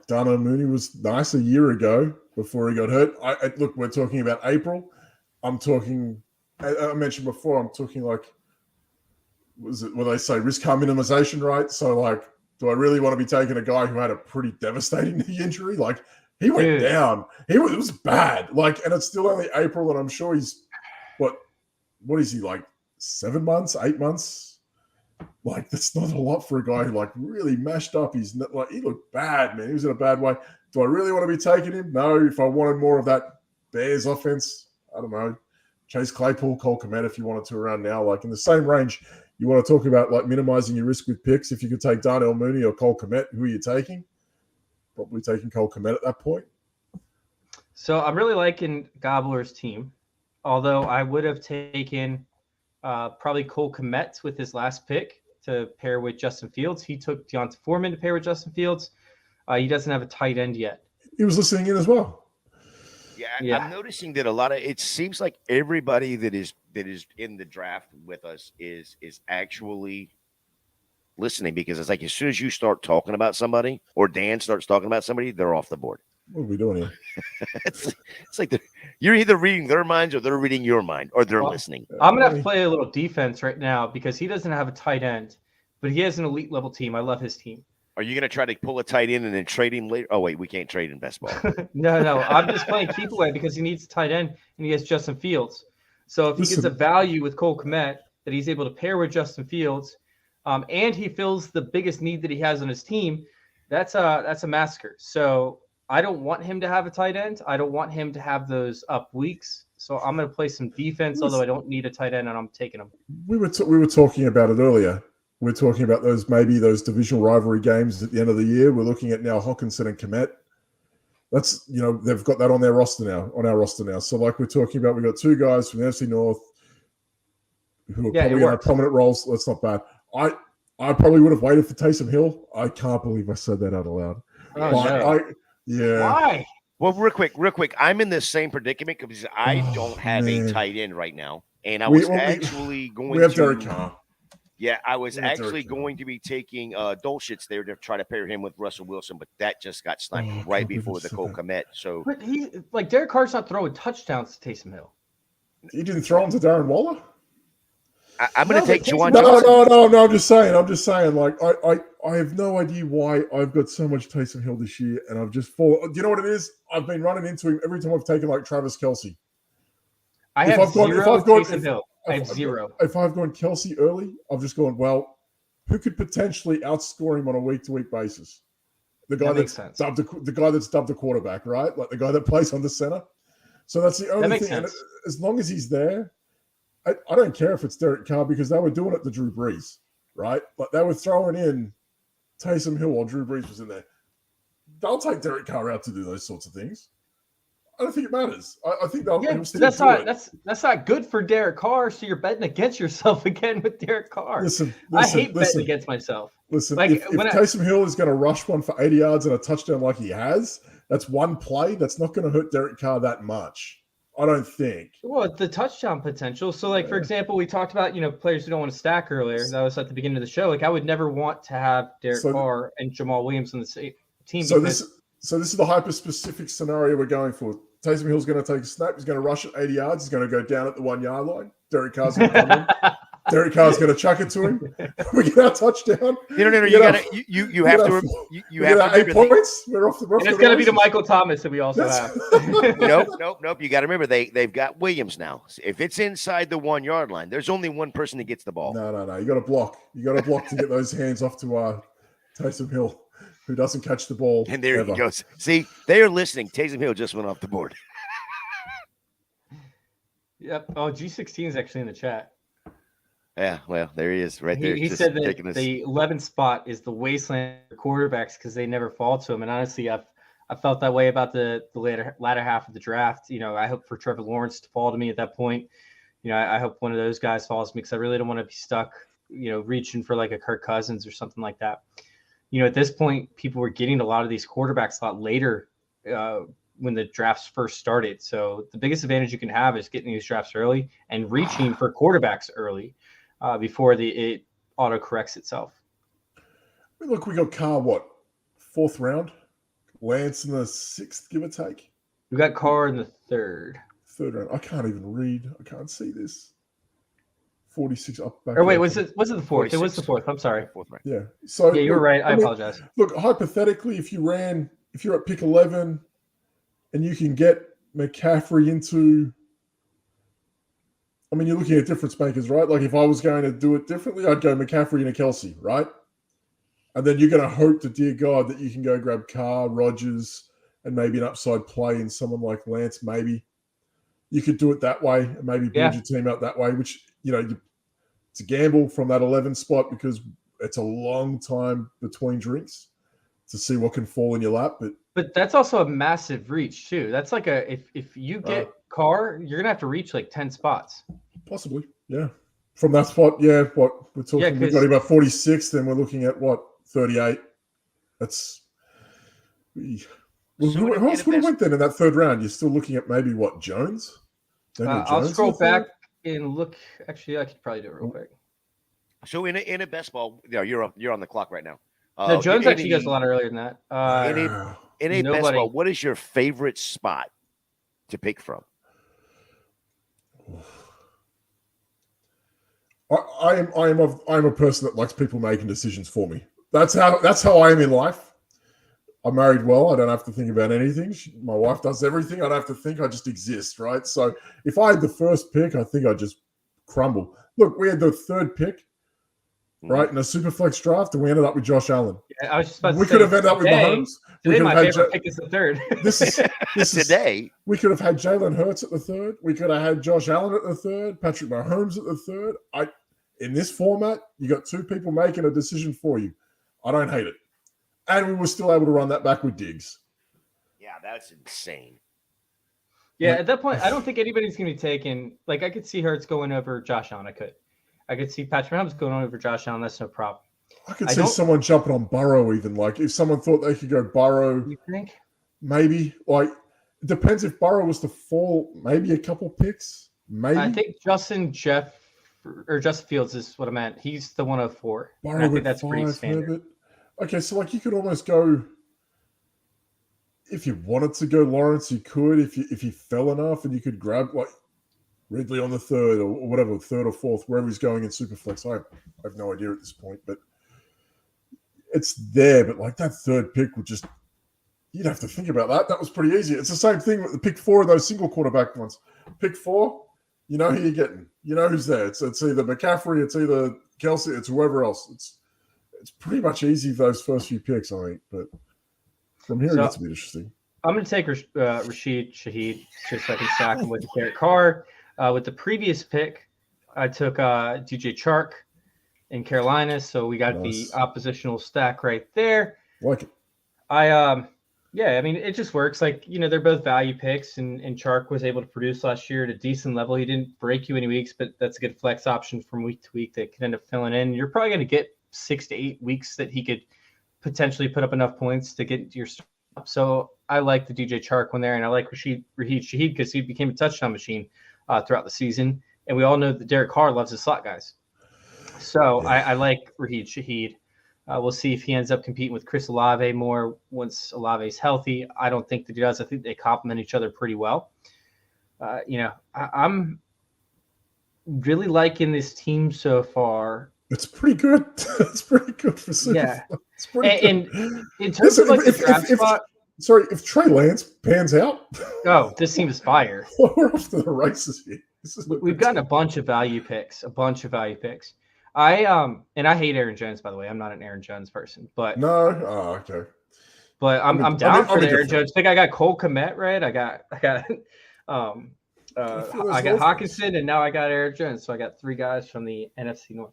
[SPEAKER 4] Darnell Mooney was nice a year ago before he got hurt. Look, we're talking about April. I'm talking. I mentioned before. I'm talking like, was it what they say, risk harm minimization, right? So like, do I really want to be taking a guy who had a pretty devastating knee injury? Like he went down. It was bad. Like, and it's still only April, and I'm sure he's what is he like 7 months, 8 months? Like that's not a lot for a guy who like really mashed up. He looked bad, man. He was in a bad way. Do I really want to be taking him? No. If I wanted more of that Bears offense, I don't know. Chase Claypool, Cole Kmet, if you wanted to around now, like in the same range. You want to talk about like minimizing your risk with picks. If you could take Darnell Mooney or Cole Kmet, who are you taking? Probably taking Cole Kmet at that point.
[SPEAKER 2] So I'm really liking Gobbler's team, although I would have taken probably Cole Kmet with his last pick to pair with Justin Fields. He took Deonta Foreman to pair with Justin Fields. He doesn't have a tight end yet.
[SPEAKER 4] He was listening in as well.
[SPEAKER 1] Yeah, I'm noticing that a lot of it seems like everybody that is in the draft with us is actually listening, because it's like as soon as you start talking about somebody or Dan starts talking about somebody, they're off the board.
[SPEAKER 4] What are we doing here?
[SPEAKER 1] it's like you're either reading their minds or they're reading your mind or they're listening.
[SPEAKER 2] I'm gonna have to play a little defense right now because he doesn't have a tight end, but he has an elite level team. I love his team.
[SPEAKER 1] Are you going to try to pull a tight end and then trade him later? Oh, wait, we can't trade in best ball.
[SPEAKER 2] No. I'm just playing keep away because he needs a tight end and he has Justin Fields. So if he gets a value with Cole Kmet that he's able to pair with Justin Fields, and he fills the biggest need that he has on his team, that's a massacre. So I don't want him to have a tight end. I don't want him to have those up weeks. So I'm going to play some defense, although I don't need a tight end, and I'm taking him.
[SPEAKER 4] We were talking about it earlier. We're talking about those divisional rivalry games at the end of the year. We're looking at now Hockenson and Kmet. That's, they've got that on our roster now. So like we're talking about, we've got two guys from the NFC North who are probably in our prominent roles. That's not bad. I probably would have waited for Taysom Hill. I can't believe I said that out loud.
[SPEAKER 2] Why?
[SPEAKER 1] Well, real quick. I'm in the same predicament because I don't have a tight end right now. And I was going
[SPEAKER 4] we have Derek Carr.
[SPEAKER 1] Yeah, I was actually going to be taking Dolchitz there to try to pair him with Russell Wilson, but that just got sniped right before the Cole Kmet. So,
[SPEAKER 2] but Derek Carr's not throwing touchdowns to Taysom Hill.
[SPEAKER 4] You didn't throw him to Darren Waller?
[SPEAKER 1] I'm going to take Juwan
[SPEAKER 4] Johnson. No. I'm just saying. Like, I have no idea why I've got so much Taysom Hill this year, and I've just fallen. Do you know what it is? I've been running into him every time I've taken like Travis Kelce.
[SPEAKER 2] I have Taysom Hill. I have zero.
[SPEAKER 4] If I've gone Kelce early, I've just gone, well, who could potentially outscore him on a week-to-week basis? The guy that's dubbed a quarterback, right? Like the guy that plays on the center. So that's the only thing. And as long as he's there, I don't care if it's Derek Carr, because they were doing it to Drew Brees, right? Like they were throwing in Taysom Hill while Drew Brees was in there. They'll take Derek Carr out to do those sorts of things. I don't think it matters. I think they'll still
[SPEAKER 2] that's not good for Derek Carr. So you're betting against yourself again with Derek Carr.
[SPEAKER 4] Listen,
[SPEAKER 2] I hate betting against myself.
[SPEAKER 4] Listen, if Taysom Hill is going to rush one for 80 yards and a touchdown like he has, that's one play. That's not going to hurt Derek Carr that much, I don't think.
[SPEAKER 2] Well, the touchdown potential. So, like, for example, we talked about, players who don't want to stack earlier. That was at the beginning of the show. Like, I would never want to have Derek Carr and Jamal Williams on the same team.
[SPEAKER 4] So this is the hyper-specific scenario we're going for. Taysom Hill's going to take a snap. He's going to rush at 80 yards. He's going to go down at the 1 yard line. Derek Carr's going to come in. Derek Carr's going to chuck it to him. We get our touchdown.
[SPEAKER 1] You have to
[SPEAKER 4] 8 points. We're off the road.
[SPEAKER 2] It's going to be to Michael Thomas that we also have.
[SPEAKER 1] Nope. You got to remember they've got Williams now. If it's inside the 1 yard line, there's only one person that gets the ball.
[SPEAKER 4] No. You got to block. You got to block to get those hands off to Taysom Hill, who doesn't catch the ball.
[SPEAKER 1] And there he goes. See, they are listening. Taysom Hill just went off the board.
[SPEAKER 2] Yep. Oh, G16 is actually in the chat.
[SPEAKER 1] Yeah, well, there he is right there.
[SPEAKER 2] He said that the 11th spot is the wasteland for quarterbacks because they never fall to him. And honestly, I felt that way about the latter half of the draft. I hope for Trevor Lawrence to fall to me at that point. I hope one of those guys falls to me because I really don't want to be stuck, reaching for like a Kirk Cousins or something like that. At this point, people were getting a lot of these quarterbacks a lot later when the drafts first started. So the biggest advantage you can have is getting these drafts early and reaching for quarterbacks early before it auto corrects itself.
[SPEAKER 4] Look, we got Carr, 4th round? Lance in the 6th, give or take?
[SPEAKER 2] We got Carr in the 3rd.
[SPEAKER 4] 3rd round. I can't even read. I can't see this. 46 up back.
[SPEAKER 2] Or wait, was it the 4th? 46. It was the 4th. I'm sorry.
[SPEAKER 1] 4th, right.
[SPEAKER 4] Yeah. So
[SPEAKER 2] you were right. I apologize.
[SPEAKER 4] Look, hypothetically, if you're at pick 11 and you can get McCaffrey into, you're looking at difference makers, right? Like if I was going to do it differently, I'd go McCaffrey and a Kelce, right? And then you're going to hope to dear God that you can go grab Carr, Rodgers, and maybe an upside play in someone like Lance. Maybe you could do it that way and maybe build your team out that way, which, it's It's a gamble from that 11 spot because it's a long time between drinks to see what can fall in your lap.
[SPEAKER 2] But that's also a massive reach too. That's like if you get Carr, you're gonna have to reach like 10 spots.
[SPEAKER 4] Possibly, yeah. From that spot, yeah. What we're talking,
[SPEAKER 2] Yeah,
[SPEAKER 4] we've got about 46. Then we're looking at what 38. That's who else would have went then in that third round? You're still looking at maybe what Jones.
[SPEAKER 2] I'll scroll back and look. Actually, I could probably do it real quick.
[SPEAKER 1] So in a best ball, you're on the clock right now.
[SPEAKER 2] No, Jones actually goes a lot earlier than that.
[SPEAKER 1] In a best ball, what is your favorite spot to pick from?
[SPEAKER 4] I'm a person that likes people making decisions for me. That's how I am in life. I'm married well. I don't have to think about anything. My wife does everything. I don't have to think. I just exist, right? So if I had the first pick, I think I'd just crumble. Look, we had the third pick, right, in a Superflex draft, and we ended up with Josh Allen.
[SPEAKER 2] Yeah, I was just about to
[SPEAKER 4] we
[SPEAKER 2] say,
[SPEAKER 4] could have ended up with Mahomes.
[SPEAKER 2] Today, my favorite pick is the third.
[SPEAKER 4] This is
[SPEAKER 1] Today.
[SPEAKER 4] We could have had Jalen Hurts at the third. We could have had Josh Allen at the third. Patrick Mahomes at the third. In this format, you got two people making a decision for you. I don't hate it. And we were still able to run that back with Diggs.
[SPEAKER 1] Yeah, that's insane.
[SPEAKER 2] Yeah, at that point, I don't think anybody's going to be taken. Like, I could see Hurts going over Josh Allen. I could see Patrick Mahomes going over Josh Allen. That's no problem.
[SPEAKER 4] I could see someone jumping on Burrow even. Like, if someone thought they could go Burrow.
[SPEAKER 2] You think?
[SPEAKER 4] Maybe. Like, it depends if Burrow was to fall maybe a couple picks. Maybe.
[SPEAKER 2] I think Justin Fields is what I meant. He's the 104.
[SPEAKER 4] Burrow,
[SPEAKER 2] I think that's pretty standard.
[SPEAKER 4] Herbert. Okay, so like you could almost go, if you wanted to go Lawrence, you could. If you fell enough, and you could grab like Ridley on the third or whatever, third or fourth, wherever he's going in Superflex. I have no idea at this point, but it's there. But like that third pick would just, you'd have to think about that. That was pretty easy. It's the same thing with the pick 4 of those single quarterback ones. Pick 4, you know who you're getting. You know who's there. It's either McCaffrey, it's either Kelsey, it's whoever else. It's pretty much easy for those first few picks, I think. But from here, it gets to be interesting.
[SPEAKER 2] I'm going to take Rashid Shaheed just so I can stack him with Derek Carr. With the previous pick, I took DJ Chark in Carolina, so we got the oppositional stack right there.
[SPEAKER 4] Like it.
[SPEAKER 2] I mean, it just works. Like, they're both value picks, and Chark was able to produce last year at a decent level. He didn't break you any weeks, but that's a good flex option from week to week that can end up filling in. You're probably going to get 6 to 8 weeks that he could potentially put up enough points to get your stuff. So I like the DJ Chark one there, and I like Raheem Shaheed because he became a touchdown machine throughout the season. And we all know that Derek Carr loves his slot guys. So I like Raheem Shaheed. We'll see if he ends up competing with Chris Olave more once Olave's healthy. I don't think that he does. I think they complement each other pretty well. I'm really liking this team so far.
[SPEAKER 4] It's pretty good. It's pretty good for Superflex.
[SPEAKER 2] Yeah.
[SPEAKER 4] It's pretty
[SPEAKER 2] and in terms of like the draft spot.
[SPEAKER 4] Sorry, if Trey Lance pans out.
[SPEAKER 2] Oh, this team is fire.
[SPEAKER 4] We're off to the races here.
[SPEAKER 2] We've gotten a bunch of value picks. I hate Aaron Jones, by the way. I'm not an Aaron Jones person, but
[SPEAKER 4] okay.
[SPEAKER 2] But I'm down for the Aaron Jones pick. I got Cole Kmet, right? I got Hawkinson, and now I got Aaron Jones. So I got 3 guys from the NFC North.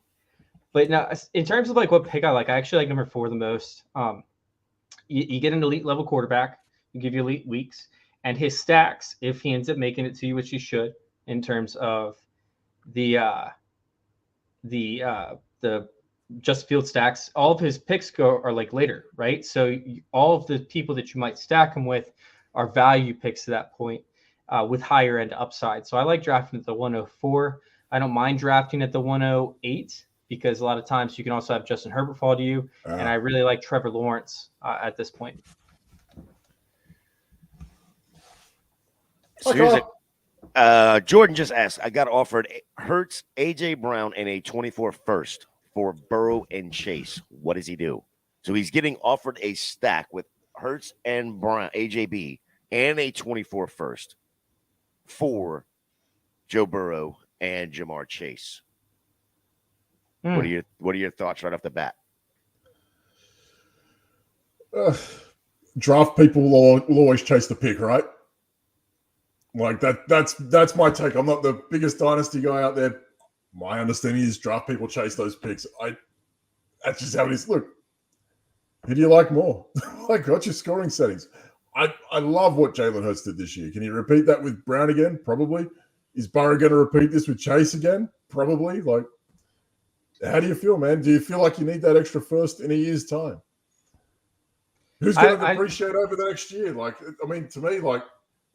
[SPEAKER 2] But now, in terms of like what pick I actually like number 4 the most. You get an elite level quarterback, you give you elite weeks, and his stacks, if he ends up making it to you, which he should, in terms of the just field stacks, all of his picks are like later, right? So all of the people that you might stack him with are value picks at that point with higher end upside. So I like drafting at the 104. I don't mind drafting at the 108 because a lot of times you can also have Justin Herbert fall to you. And I really like Trevor Lawrence at this point.
[SPEAKER 1] So here's Jordan just asked, I got offered Hurts, AJ Brown, and a 24 first for Burrow and Chase. What does he do? So he's getting offered a stack with Hurts and Brown, AJB, and a 24 first for Joe Burrow and Jamar Chase. What are your thoughts right off the bat?
[SPEAKER 4] Draft people will always chase the pick, right? Like that's my take. I'm not the biggest dynasty guy out there. my understanding is draft people chase those picks. That's just how it is. Look, who do you like more? Like, what's your scoring settings? I love what Jalen Hurts did this year. Can he repeat that with Brown again? Probably. Is Burrow going to repeat this with Chase again? Probably. Like, how do you feel, man? Do you feel like you need that extra first in a year's time? Who's going to appreciate over the next year? Like, I mean, to me, like,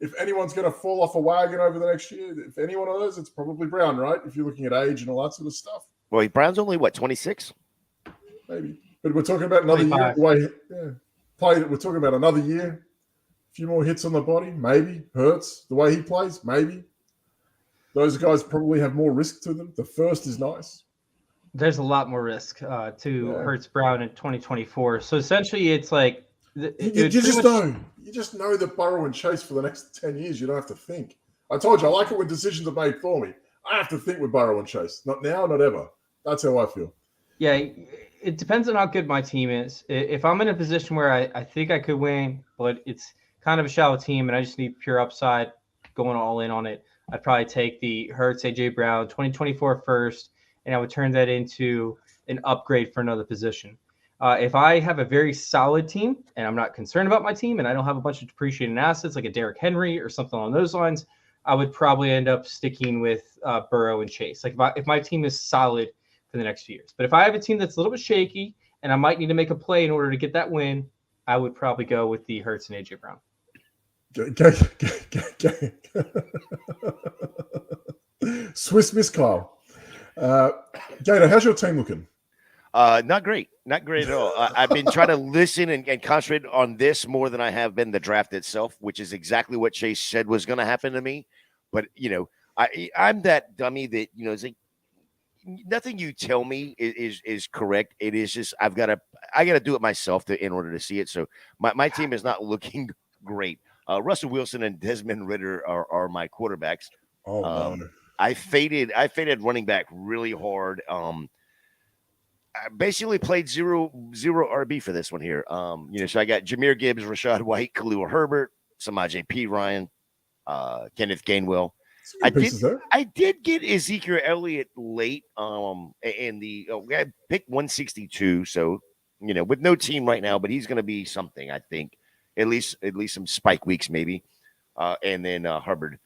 [SPEAKER 4] if anyone's going to fall off a wagon over the next year, if any one of those, it's probably Brown, right? If you're looking at age and all that sort of stuff.
[SPEAKER 1] Well, Brown's only, 26?
[SPEAKER 4] Maybe. But we're talking about another
[SPEAKER 2] 25.
[SPEAKER 4] year. We're talking about another year. A few more hits on the body, maybe. Hurts. The way he plays, maybe. Those guys probably have more risk to them. The first is nice.
[SPEAKER 2] There's a lot more risk to Hurts Brown in 2024. So essentially, it's like
[SPEAKER 4] you just know that Burrow and Chase for the next 10 years. You don't have to think. I told you, I like it when decisions are made for me. I have to think with Burrow and Chase. Not now, not ever. That's how I feel.
[SPEAKER 2] Yeah, it depends on how good my team is. If I'm in a position where I think I could win, but it's kind of a shallow team and I just need pure upside, going all in on it, I'd probably take the Hurts, A.J. Brown, 2024 first, and I would turn that into an upgrade for another position. If I have a very solid team and I'm not concerned about my team and I don't have a bunch of depreciating assets like a Derrick Henry or something along those lines, I would probably end up sticking with Burrow and Chase. Like if my team is solid for the next few years. But if I have a team that's a little bit shaky and I might need to make a play in order to get that win, I would probably go with the Hurts and A.J. Brown.
[SPEAKER 4] Swiss Miss Kyle. Gator, how's your team looking?
[SPEAKER 1] Not great. Not great at all. I've been trying to listen and concentrate on this more than I have been the draft itself, which is exactly what Chase said was going to happen to me. But, I'm that dummy that, it's like nothing you tell me is correct. It is just I got to do it myself in order to see it. So my team is not looking great. Russell Wilson and Desmond Ridder are my quarterbacks.
[SPEAKER 4] Oh, no.
[SPEAKER 1] I faded running back really hard. I basically played zero RB for this one here. So I got Jahmyr Gibbs, Rashad White, Khalil Herbert, Samaje Perine, Kenneth Gainwell. I did get Ezekiel Elliott late. I picked 162. So, with no team right now, but he's going to be something, I think. At least some spike weeks, maybe. And then Hubbard.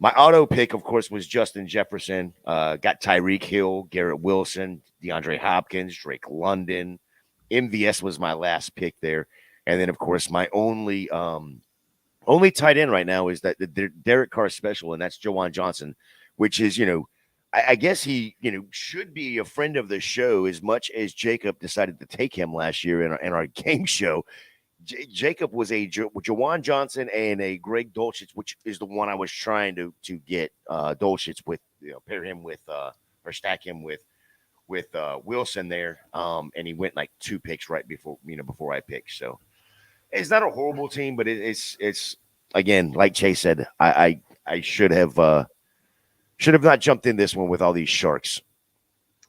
[SPEAKER 1] My auto pick, of course, was Justin Jefferson. Got Tyreek Hill, Garrett Wilson, DeAndre Hopkins, Drake London. MVS was my last pick there. And then, of course, my only tight end right now is that the Derek Carr special, and that's Juwan Johnson, which is, I guess he, should be a friend of the show as much as Jacob decided to take him last year in our game show. Jacob was a Juwan Johnson and a Greg Dulcich, which is the one I was trying to get Dulcich with, pair him with or stack him with Wilson there. And he went like 2 picks right before I picked. So it's not a horrible team, but it's again, like Chase said, I should have not jumped in this one with all these sharks.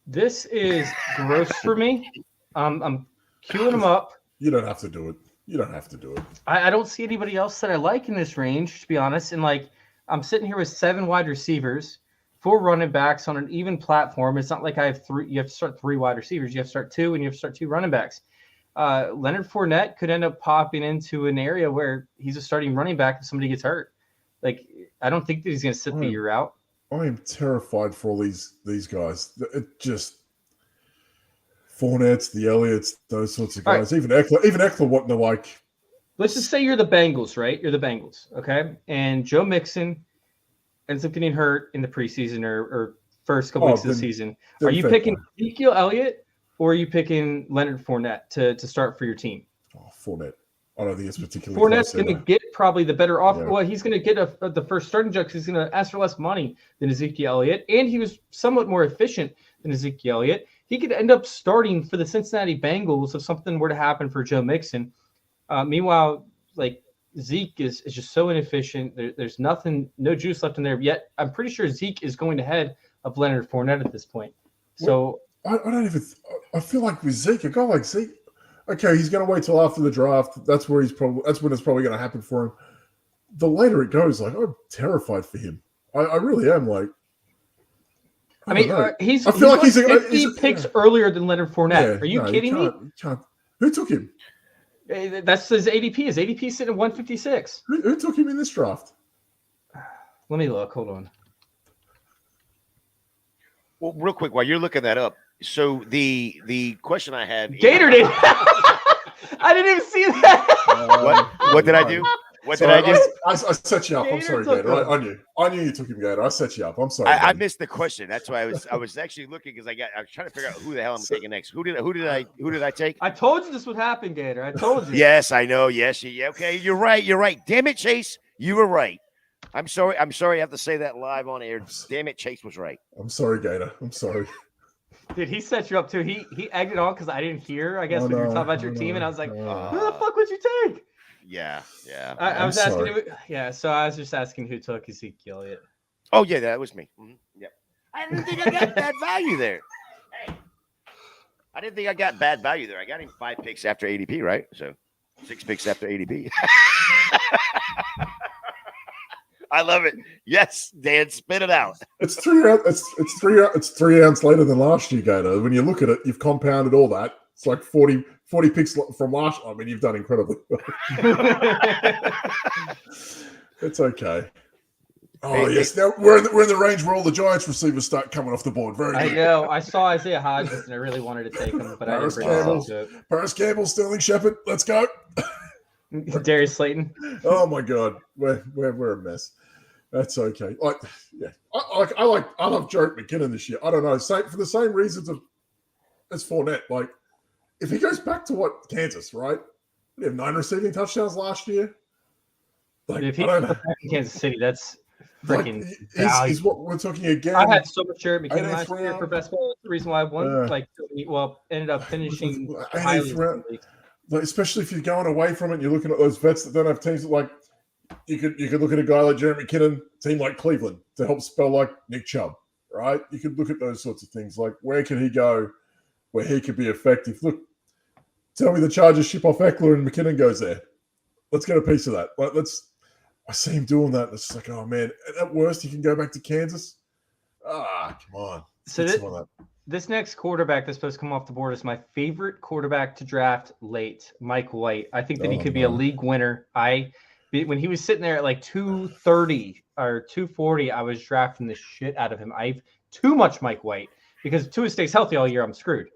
[SPEAKER 2] This is gross for me. I'm queuing them up.
[SPEAKER 4] You don't have to do it.
[SPEAKER 2] I don't see anybody else that I like in this range, to be honest. And I'm sitting here with 7 wide receivers, 4 running backs on an even platform. It's not like I have 3. You have to start 3 wide receivers. You have to start 2, and you have to start 2 running backs. Leonard Fournette could end up popping into an area where he's a starting running back if somebody gets hurt. I don't think that he's going to sit the year out.
[SPEAKER 4] I am terrified for all these guys. It just Fournette's, the Elliott's, those sorts of guys. Right. Even Eckler wanting to like.
[SPEAKER 2] Let's just say you're the Bengals, right? You're the Bengals, okay? And Joe Mixon ends up getting hurt in the preseason or first couple weeks of the season. Are you picking Ezekiel Elliott or are you picking Leonard Fournette to start for your team?
[SPEAKER 4] Oh, Fournette. I don't think it's particularly.
[SPEAKER 2] Fournette's going to get probably the better offer. Yeah. Well, he's going to get the first starting job because he's going to ask for less money than Ezekiel Elliott, and he was somewhat more efficient than Ezekiel Elliott. He could end up starting for the Cincinnati Bengals if something were to happen for Joe Mixon. Meanwhile, Zeke is just so inefficient. There's no juice left in there yet. I'm pretty sure Zeke is going ahead of Leonard Fournette at this point. So
[SPEAKER 4] I feel like with Zeke, a guy like Zeke, okay, he's going to wait till after the draft. That's when it's probably going to happen for him. The later it goes, I'm terrified for him. I really am.
[SPEAKER 2] I mean,
[SPEAKER 4] know.
[SPEAKER 2] he's
[SPEAKER 4] I feel like he's
[SPEAKER 2] 50 picks earlier than Leonard Fournette.
[SPEAKER 4] Yeah,
[SPEAKER 2] Are you
[SPEAKER 4] no,
[SPEAKER 2] kidding me?
[SPEAKER 4] you can't. Who took him?
[SPEAKER 2] That's his ADP. His ADP is sitting at 156.
[SPEAKER 4] Who took him in this draft?
[SPEAKER 2] Let me look. Hold on.
[SPEAKER 1] Well, real quick, while you're looking that up, so the question I have
[SPEAKER 2] Gator did. I didn't even see that.
[SPEAKER 1] What did I do? What did I do?
[SPEAKER 4] I set you up. I'm
[SPEAKER 2] Gator
[SPEAKER 4] sorry,
[SPEAKER 2] took
[SPEAKER 4] Gator.
[SPEAKER 2] him.
[SPEAKER 4] I knew you took him, Gator. I set you up. I'm sorry.
[SPEAKER 1] I
[SPEAKER 4] man.
[SPEAKER 1] missed the question. That's why I was actually looking because I was trying to figure out who the hell I'm taking next. Who did I take?
[SPEAKER 2] I told you this would happen, Gator. I told you.
[SPEAKER 1] Yes, I know. Yes, okay. You're right. Damn it, Chase. You were right. I'm sorry. I have to say that live on air. Damn it, Chase was right.
[SPEAKER 4] I'm sorry, Gator. I'm sorry.
[SPEAKER 2] Did he set you up too? He egged it on because I didn't hear. I guess when you were talking about your team, and I was like, "Who the fuck would you take?"
[SPEAKER 1] Yeah.
[SPEAKER 2] I was
[SPEAKER 4] I'm
[SPEAKER 2] asking.
[SPEAKER 4] sorry.
[SPEAKER 2] Yeah, so I was just asking who took Ezekiel Elliott.
[SPEAKER 1] Oh yeah, that was me. Mm-hmm. Yep. I didn't think I got bad value there. Hey, I didn't think I got bad value there. I got him 5 picks after ADP, right? So 6 picks after ADP. I love it. Yes, Dan, spit it out.
[SPEAKER 4] It's 3 rounds. It's 3 rounds later than last year, Gator. When you look at it, you've compounded all that. It's like 40 picks from last. I mean, you've done incredibly well. It's okay. Oh yes, now we're in the range where all the Giants receivers start coming off the board. Very good.
[SPEAKER 2] I know. I saw Isaiah Hodgins and I really wanted to take him, but I didn't bring him to it.
[SPEAKER 4] Paris Campbell, Sterling Shepard. Let's go.
[SPEAKER 2] Darius Slayton.
[SPEAKER 4] Oh my God, we're a mess. That's okay. I love Jarek McKinnon this year. I don't know, for the same reasons as Fournette. Like, if he goes back to Kansas, right? We have 9 receiving touchdowns last year. Like,
[SPEAKER 2] If he
[SPEAKER 4] I don't
[SPEAKER 2] goes
[SPEAKER 4] know.
[SPEAKER 2] back to Kansas City, that's freaking
[SPEAKER 4] Is what we're talking again.
[SPEAKER 2] I had so much Jarek McKinnon
[SPEAKER 4] 80th
[SPEAKER 2] last year
[SPEAKER 4] round.
[SPEAKER 2] for best ball. That's the reason why I won. Ended up finishing
[SPEAKER 4] 80th
[SPEAKER 2] highly.
[SPEAKER 4] round. Like, especially if you're going away from it, and you're looking at those vets that don't have teams that, like, you could look at a guy like Jeremy McKinnon, team like Cleveland, to help spell like Nick Chubb, right? You could look at those sorts of things. Like, where can he go where he could be effective? Look, tell me the Chargers ship off Eckler and McKinnon goes there. Let's get a piece of that. Like, I see him doing that. It's like, oh man, at worst, he can go back to Kansas. Come on.
[SPEAKER 2] So this next quarterback that's supposed to come off the board is my favorite quarterback to draft late, Mike White. I think that he could be a league winner. When he was sitting there at like 230 or 240, I was drafting the shit out of him. I've too much Mike White because if Tua stays healthy all year, I'm screwed.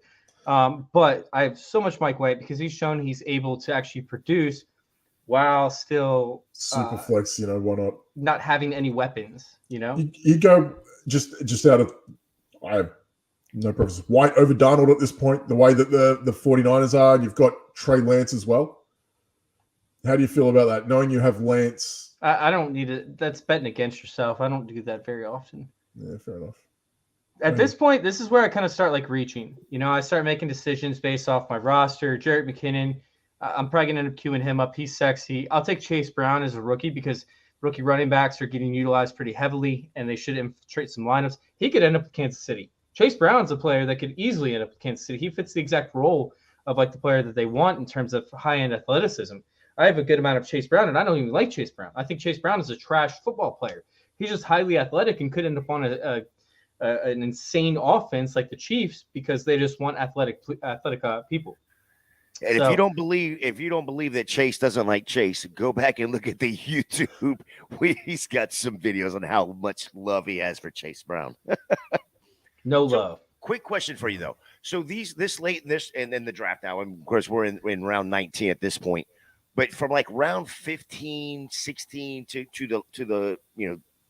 [SPEAKER 2] But I have so much Mike White because he's shown he's able to actually produce while still
[SPEAKER 4] super flex, why not?
[SPEAKER 2] Not having any weapons,
[SPEAKER 4] You go just out of, I have no preference. White over Darnold at this point, the way that the 49ers are, and you've got Trey Lance as well. How do you feel about that? Knowing you have Lance.
[SPEAKER 2] I don't need it. That's betting against yourself. I don't do that very often.
[SPEAKER 4] Yeah, fair enough.
[SPEAKER 2] At this point, this is where I kind of start like reaching. I start making decisions based off my roster. Jarek McKinnon, I'm probably going to end up queuing him up. He's sexy. I'll take Chase Brown as a rookie because rookie running backs are getting utilized pretty heavily, and they should infiltrate some lineups. He could end up with Kansas City. Chase Brown's a player that could easily end up with Kansas City. He fits the exact role of like the player that they want in terms of high-end athleticism. I have a good amount of Chase Brown, and I don't even like Chase Brown. I think Chase Brown is a trash football player. He's just highly athletic and could end up on an insane offense like the Chiefs because they just want athletic people.
[SPEAKER 1] And if you don't believe that Chase doesn't like Chase, go back and look at the YouTube. He's got some videos on how much love he has for Chase Brown.
[SPEAKER 2] No love.
[SPEAKER 1] Quick question for you though. So this late and then the draft now, and of course we're in round 19 at this point. But from like round 15, 16 to the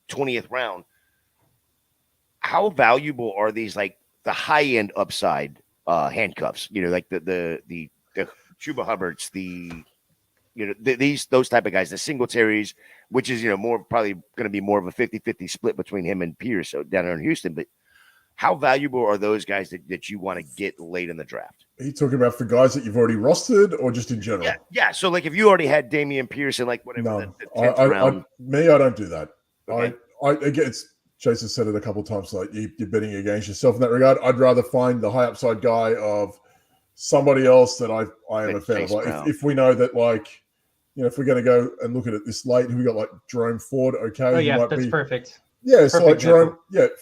[SPEAKER 1] 20th round, how valuable are these like the high end upside handcuffs? Like the Chuba Hubbards, those type of guys, the Singletaries, which is more probably going to be more of a 50-50 split between him and Pierce down there in Houston. But how valuable are those guys that you want to get late in the draft?
[SPEAKER 4] Are you talking about for guys that you've already rostered or just in general?
[SPEAKER 1] Yeah. So like if you already had Damian Pierce and like whatever
[SPEAKER 4] No,
[SPEAKER 1] the 10th round.
[SPEAKER 4] I don't do that.
[SPEAKER 1] Okay.
[SPEAKER 4] Again, Chase has said it a couple of times, like you're betting against yourself in that regard. I'd rather find the high upside guy of somebody else that I am a fan of. Like if we know that, if we're going to go and look at it this late, we got like Jerome Ford. Okay,
[SPEAKER 2] Oh yeah, that's perfect.
[SPEAKER 4] Yeah, so like
[SPEAKER 2] Perfect
[SPEAKER 4] Jerome,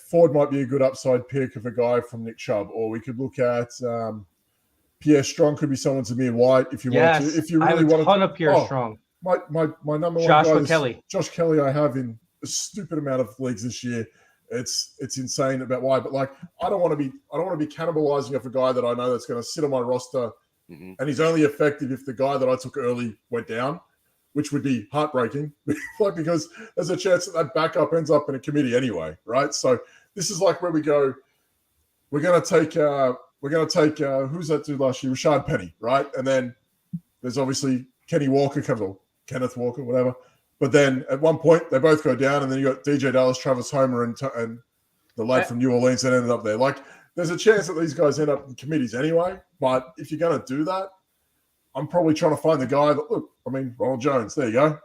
[SPEAKER 4] Ford might be a good upside pick of a guy from Nick Chubb, or we could look at Pierre Strong could be someone to me and White if you wanted to.
[SPEAKER 2] Yes,
[SPEAKER 4] If you
[SPEAKER 2] I have
[SPEAKER 4] really
[SPEAKER 2] a
[SPEAKER 4] wanted
[SPEAKER 2] ton
[SPEAKER 4] to.
[SPEAKER 2] of Pierre Strong.
[SPEAKER 4] My number one
[SPEAKER 2] Joshua
[SPEAKER 4] guy,
[SPEAKER 2] Kelly.
[SPEAKER 4] Josh Kelly, I have in a stupid amount of leagues this year. It's insane about why, but like I don't want to be cannibalizing off a guy that I know that's going to sit on my roster, and he's only effective if the guy that I took early went down, which would be heartbreaking, like because there's a chance that backup ends up in a committee anyway, right? So this is like where we go. We're going to take who's that dude last year? Rashad Penny, right? And then there's obviously Kenny Walker comes on, Kenneth Walker, whatever. But then at one point they both go down, and then you got DJ Dallas, Travis Homer, and the lad from New Orleans that ended up there. Like there's a chance that these guys end up in committees anyway. But if you're going to do that, I'm probably trying to find the guy that Ronald Jones. There you go.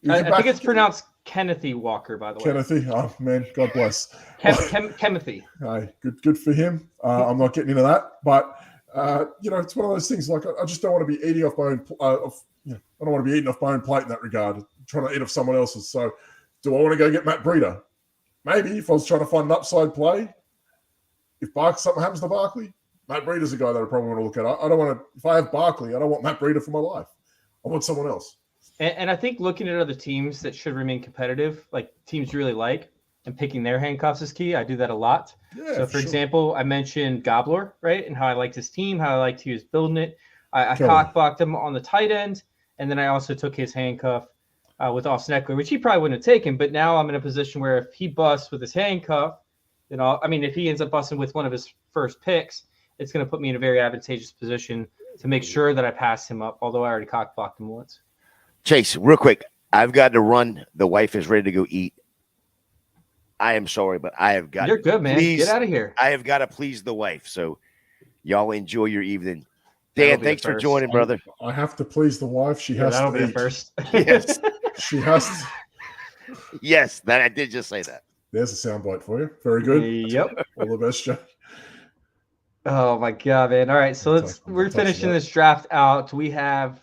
[SPEAKER 2] I think it's pronounced Kennethy Walker, by the way.
[SPEAKER 4] Kennethy. Oh man, God bless.
[SPEAKER 2] Kennethy.
[SPEAKER 4] Hey, good for him. I'm not getting into that, but it's one of those things. Like I just don't want to be eating off my own. I don't want to be eating off my own plate in that regard. I'm trying to eat off someone else's. So, do I want to go get Matt Breida? Maybe if I was trying to find an upside play, if something happens to Barkley, Matt Breida's a guy that I probably want to look at. I don't want to. If I have Barkley, I don't want Matt Breida for my life. I want someone else.
[SPEAKER 2] And I think looking at other teams that should remain competitive, like teams you really like, and picking their handcuffs is key. I do that a lot.
[SPEAKER 4] Yeah,
[SPEAKER 2] so, for example, I mentioned Gobbler, right, and how I liked his team, how I liked he was building it. I cockblocked him on the tight end, and then I also took his handcuff with Austin Eckler, which he probably wouldn't have taken. But now I'm in a position where if he busts with his handcuff, if he ends up busting with one of his first picks, it's going to put me in a very advantageous position to make sure that I pass him up, although I already cockblocked him once.
[SPEAKER 1] Chase, real quick, I've got to run. The wife is ready to go eat. I am sorry, but I have got.
[SPEAKER 2] You're good, man. Get out of here.
[SPEAKER 1] I have got to please the wife. So, y'all enjoy your evening. Dan, thanks for joining, brother.
[SPEAKER 4] I have to please the wife. She has
[SPEAKER 2] that'll
[SPEAKER 4] to
[SPEAKER 2] be
[SPEAKER 4] eat.
[SPEAKER 2] First.
[SPEAKER 1] Yes,
[SPEAKER 4] she has to.
[SPEAKER 1] Yes, that I did just say that.
[SPEAKER 4] There's a soundbite for you. Very good.
[SPEAKER 2] Yep.
[SPEAKER 4] All the best, Joe.
[SPEAKER 2] Oh my God, man! All right, so we're finishing this draft out. We have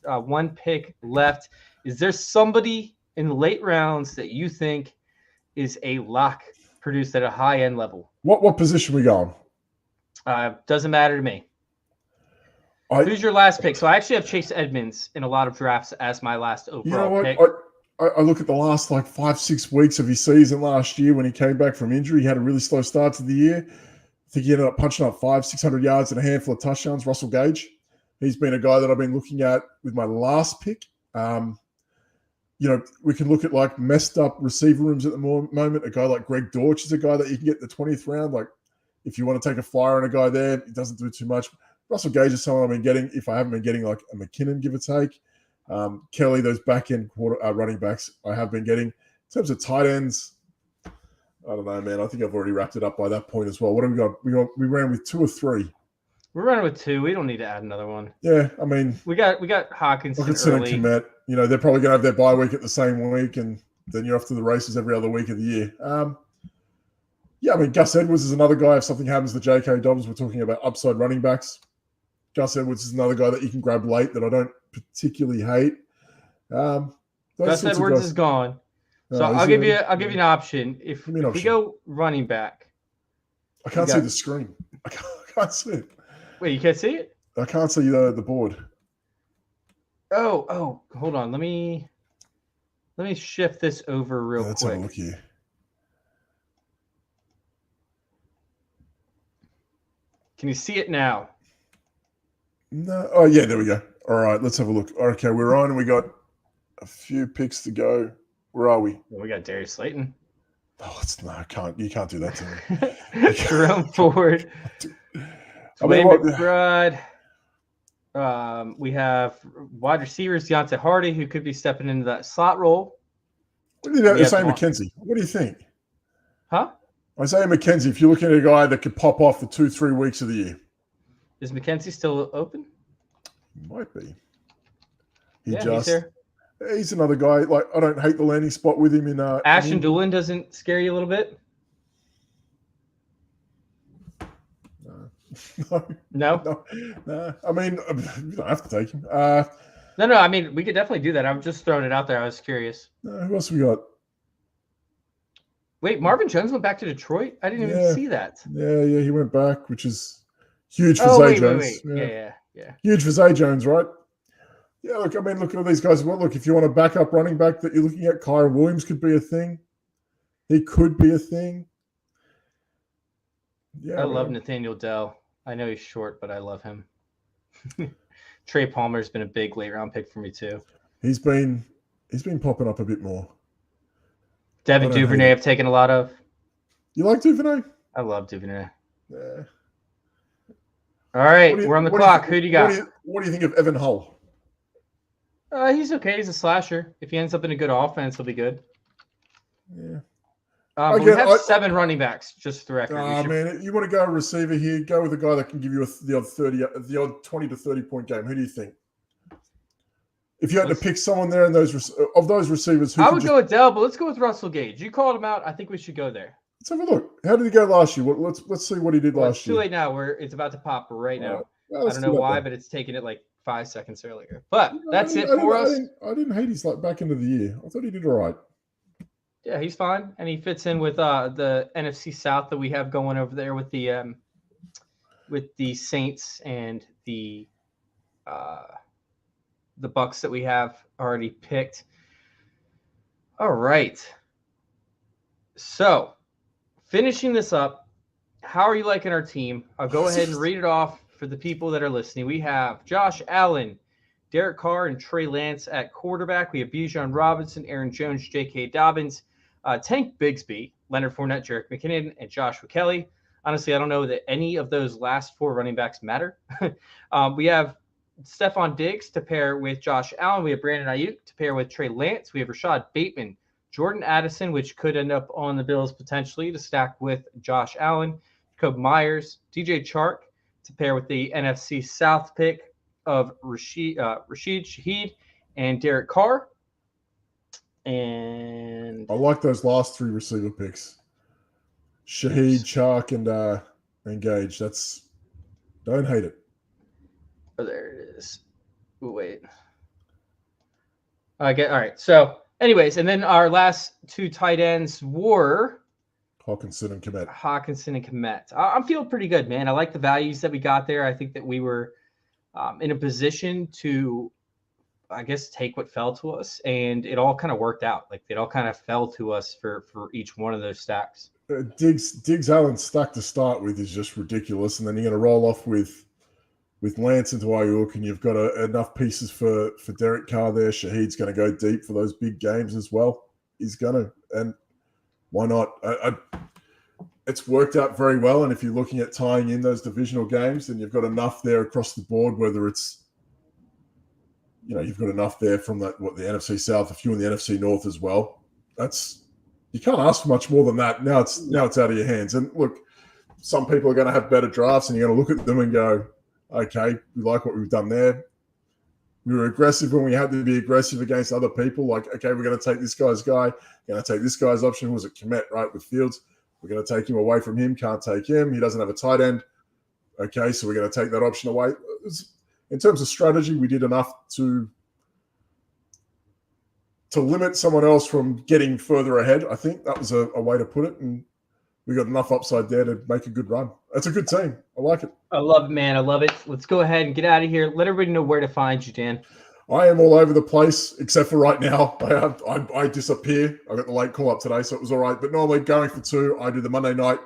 [SPEAKER 2] one pick left. Is there somebody in the late rounds that you think is a lock, produced at a high end level?
[SPEAKER 4] What position we going?
[SPEAKER 2] Doesn't matter to me. Who's your last pick? So I actually have Chase Edmonds in a lot of drafts as my last overall pick.
[SPEAKER 4] I look at the last 5-6 weeks of his season last year when he came back from injury. He had a really slow start to the year. I think he ended up punching up 500-600 yards and a handful of touchdowns. Russell Gage. He's been a guy that I've been looking at with my last pick. We can look at messed up receiver rooms at the moment. A guy like Greg Dortch is a guy that you can get in the 20th round. If you want to take a flyer on a guy there, he doesn't do too much. Russell Gage is someone I've been getting. If I haven't been getting a McKinnon, give or take. Kelly, those back end running backs I have been getting. In terms of tight ends, I don't know, man. I think I've already wrapped it up by that point as well. What have we got? We ran with 2 or 3.
[SPEAKER 2] We're running with 2. We don't need to add another one.
[SPEAKER 4] Yeah, I mean,
[SPEAKER 2] we got Hawkinson early.
[SPEAKER 4] And Komet. They're probably going to have their bye week at the same week, and then you're off to the races every other week of the year. Gus Edwards is another guy. If something happens to J.K. Dobbins, we're talking about upside running backs. Gus Edwards is another guy that you can grab late that I don't particularly hate.
[SPEAKER 2] Gus Edwards is gone, so I'll give you an option. If we go running back,
[SPEAKER 4] I can't see the screen. I can't see it.
[SPEAKER 2] Wait, you can't see it?
[SPEAKER 4] I can't see the board.
[SPEAKER 2] Oh, hold on. Let me shift this over real quick.
[SPEAKER 4] Let's have a look here.
[SPEAKER 2] Can you see it now?
[SPEAKER 4] No. Oh, yeah, there we go. All right, let's have a look. Okay, we're on. We got a few picks to go. Where are we?
[SPEAKER 2] Well, we got Darius Slayton.
[SPEAKER 4] Oh, you can't do that to me.
[SPEAKER 2] Jerome Ford. Dwayne McBride. We have wide receivers, Deontay Hardy, who could be stepping into that slot role.
[SPEAKER 4] What do you think Isaiah McKenzie? What do you think?
[SPEAKER 2] Huh?
[SPEAKER 4] Isaiah McKenzie, if you're looking at a guy that could pop off for 2-3 weeks of the year.
[SPEAKER 2] Is McKenzie still open?
[SPEAKER 4] Might be.
[SPEAKER 2] He's there.
[SPEAKER 4] He's another guy. I don't hate the landing spot with him in
[SPEAKER 2] Ashton Doolin doesn't scare you a little bit? No.
[SPEAKER 4] I mean, you don't have to take him.
[SPEAKER 2] No. I mean, we could definitely do that. I'm just throwing it out there. I was curious.
[SPEAKER 4] Who else we got?
[SPEAKER 2] Wait, Marvin Jones went back to Detroit? I didn't even see that.
[SPEAKER 4] Yeah, he went back, which is huge for
[SPEAKER 2] Oh,
[SPEAKER 4] Zay
[SPEAKER 2] wait.
[SPEAKER 4] Jones.
[SPEAKER 2] Yeah.
[SPEAKER 4] Huge for Zay Jones, right? Yeah, look, I mean, look at all these guys. Well, look, if you want a backup running back that you're looking at, Kyron Williams could be a thing. He could be a thing. Yeah,
[SPEAKER 2] I love Nathaniel Dell. I know he's short, but I love him. Trey Palmer's been a big late round pick for me too.
[SPEAKER 4] He's been popping up a bit more.
[SPEAKER 2] Devin Duvernay I've taken a lot of.
[SPEAKER 4] You like Duvernay?
[SPEAKER 2] I love Duvernay.
[SPEAKER 4] Yeah.
[SPEAKER 2] All right, we're on the clock. Who do you got?
[SPEAKER 4] What do you think of Evan Hull?
[SPEAKER 2] He's okay. He's a slasher. If he ends up in a good offense, he'll be good.
[SPEAKER 4] Yeah.
[SPEAKER 2] But we have 7 running backs, just for the record.
[SPEAKER 4] Man, you want to go a receiver here, go with a guy that can give you the odd 20 to 30 point game. Who do you think? If you had to pick someone there in those receivers,
[SPEAKER 2] I would go with Dell, but let's go with Russell Gage. You called him out. I think we should go there.
[SPEAKER 4] Let's have a look. How did he go last year? Let's see what he did last year.
[SPEAKER 2] It's too late now. It's about to pop right now.
[SPEAKER 4] Well,
[SPEAKER 2] I don't know why, but it's taking it like 5 seconds earlier. But that's it for us.
[SPEAKER 4] I didn't hate his back end of the year. I thought he did all right.
[SPEAKER 2] Yeah, he's fine, and he fits in with the NFC South that we have going over there with the Saints and the Bucks that we have already picked. All right. So, finishing this up, how are you liking our team? I'll go ahead and read it off for the people that are listening. We have Josh Allen, Derek Carr, and Trey Lance at quarterback. We have Bijan Robinson, Aaron Jones, J.K. Dobbins, Tank Bigsby, Leonard Fournette, Jerick McKinnon, and Joshua Kelly. Honestly, I don't know that any of those last 4 running backs matter. We have Stephon Diggs to pair with Josh Allen. We have Brandon Ayuk to pair with Trey Lance. We have Rashad Bateman, Jordan Addison, which could end up on the Bills potentially to stack with Josh Allen, Jacob Myers, DJ Chark to pair with the NFC South pick of Rashid Shaheed and Derek Carr. And
[SPEAKER 4] I like those last 3 receiver picks. Shaheed, Chark, and Gage. Don't hate it.
[SPEAKER 2] Oh, there it is. Ooh, wait. Okay, all right. So, anyways, and then our last 2 tight ends were
[SPEAKER 4] Hawkinson and
[SPEAKER 2] Komet. I'm feeling pretty good, man. I like the values that we got there. I think that we were in a position to, I guess, take what fell to us, and it all kind of worked out. Like, it all kind of fell to us for each one of those stacks.
[SPEAKER 4] Diggs Allen's stack to start with is just ridiculous, and then you're going to roll off with Lance into Ayuk, and you've got enough pieces for Derek Carr there. Shaheed's going to go deep for those big games as well. He's going to, and why not? It's worked out very well, and if you're looking at tying in those divisional games, then you've got enough there across the board, whether it's, you've got enough there from the NFC South, a few in the NFC North as well. You can't ask for much more than that. Now it's out of your hands. And look, some people are going to have better drafts, and you're going to look at them and go, okay, we like what we've done there. We were aggressive when we had to be aggressive against other people. Like, okay, we're going to take this guy's guy. We're going to take this guy's option. Who was it? Komet, right, with Fields. We're going to take him away from him. Can't take him. He doesn't have a tight end. Okay, so we're going to take that option away. In terms of strategy, we did enough to limit someone else from getting further ahead. I think that was a way to put it. And we got enough upside there to make a good run. That's a good team. I like it.
[SPEAKER 2] I love it, man. I love it. Let's go ahead and get out of here. Let everybody know where to find you, Dan.
[SPEAKER 4] I am all over the place, except for right now. I disappear. I got the late call up today, so it was all right. But normally going for 2, I do the Monday night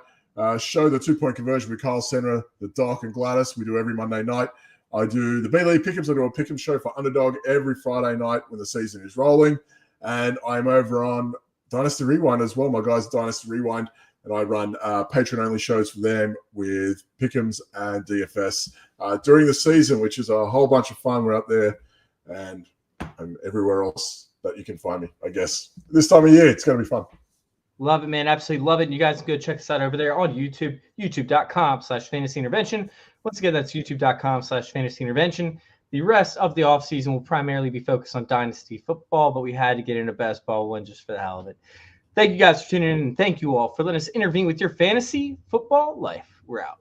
[SPEAKER 4] show, the 2-point conversion with Kyle Senra, the Doc, and Gladys. We do every Monday night. I do the B-League Pick'ems. I do a Pick'em show for Underdog every Friday night when the season is rolling. And I'm over on Dynasty Rewind as well. My guys, Dynasty Rewind. And I run Patreon-only shows for them with Pick'ems and DFS during the season, which is a whole bunch of fun. We're out there and I'm everywhere else that you can find me, I guess. This time of year, it's going to be fun. Love
[SPEAKER 2] it, man. Absolutely love it. And you guys can go check us out over there on YouTube, youtube.com/fantasy intervention. Once again, that's youtube.com/fantasy intervention. The rest of the offseason will primarily be focused on Dynasty football, but we had to get in a best ball one just for the hell of it. Thank you guys for tuning in, and thank you all for letting us intervene with your fantasy football life. We're out.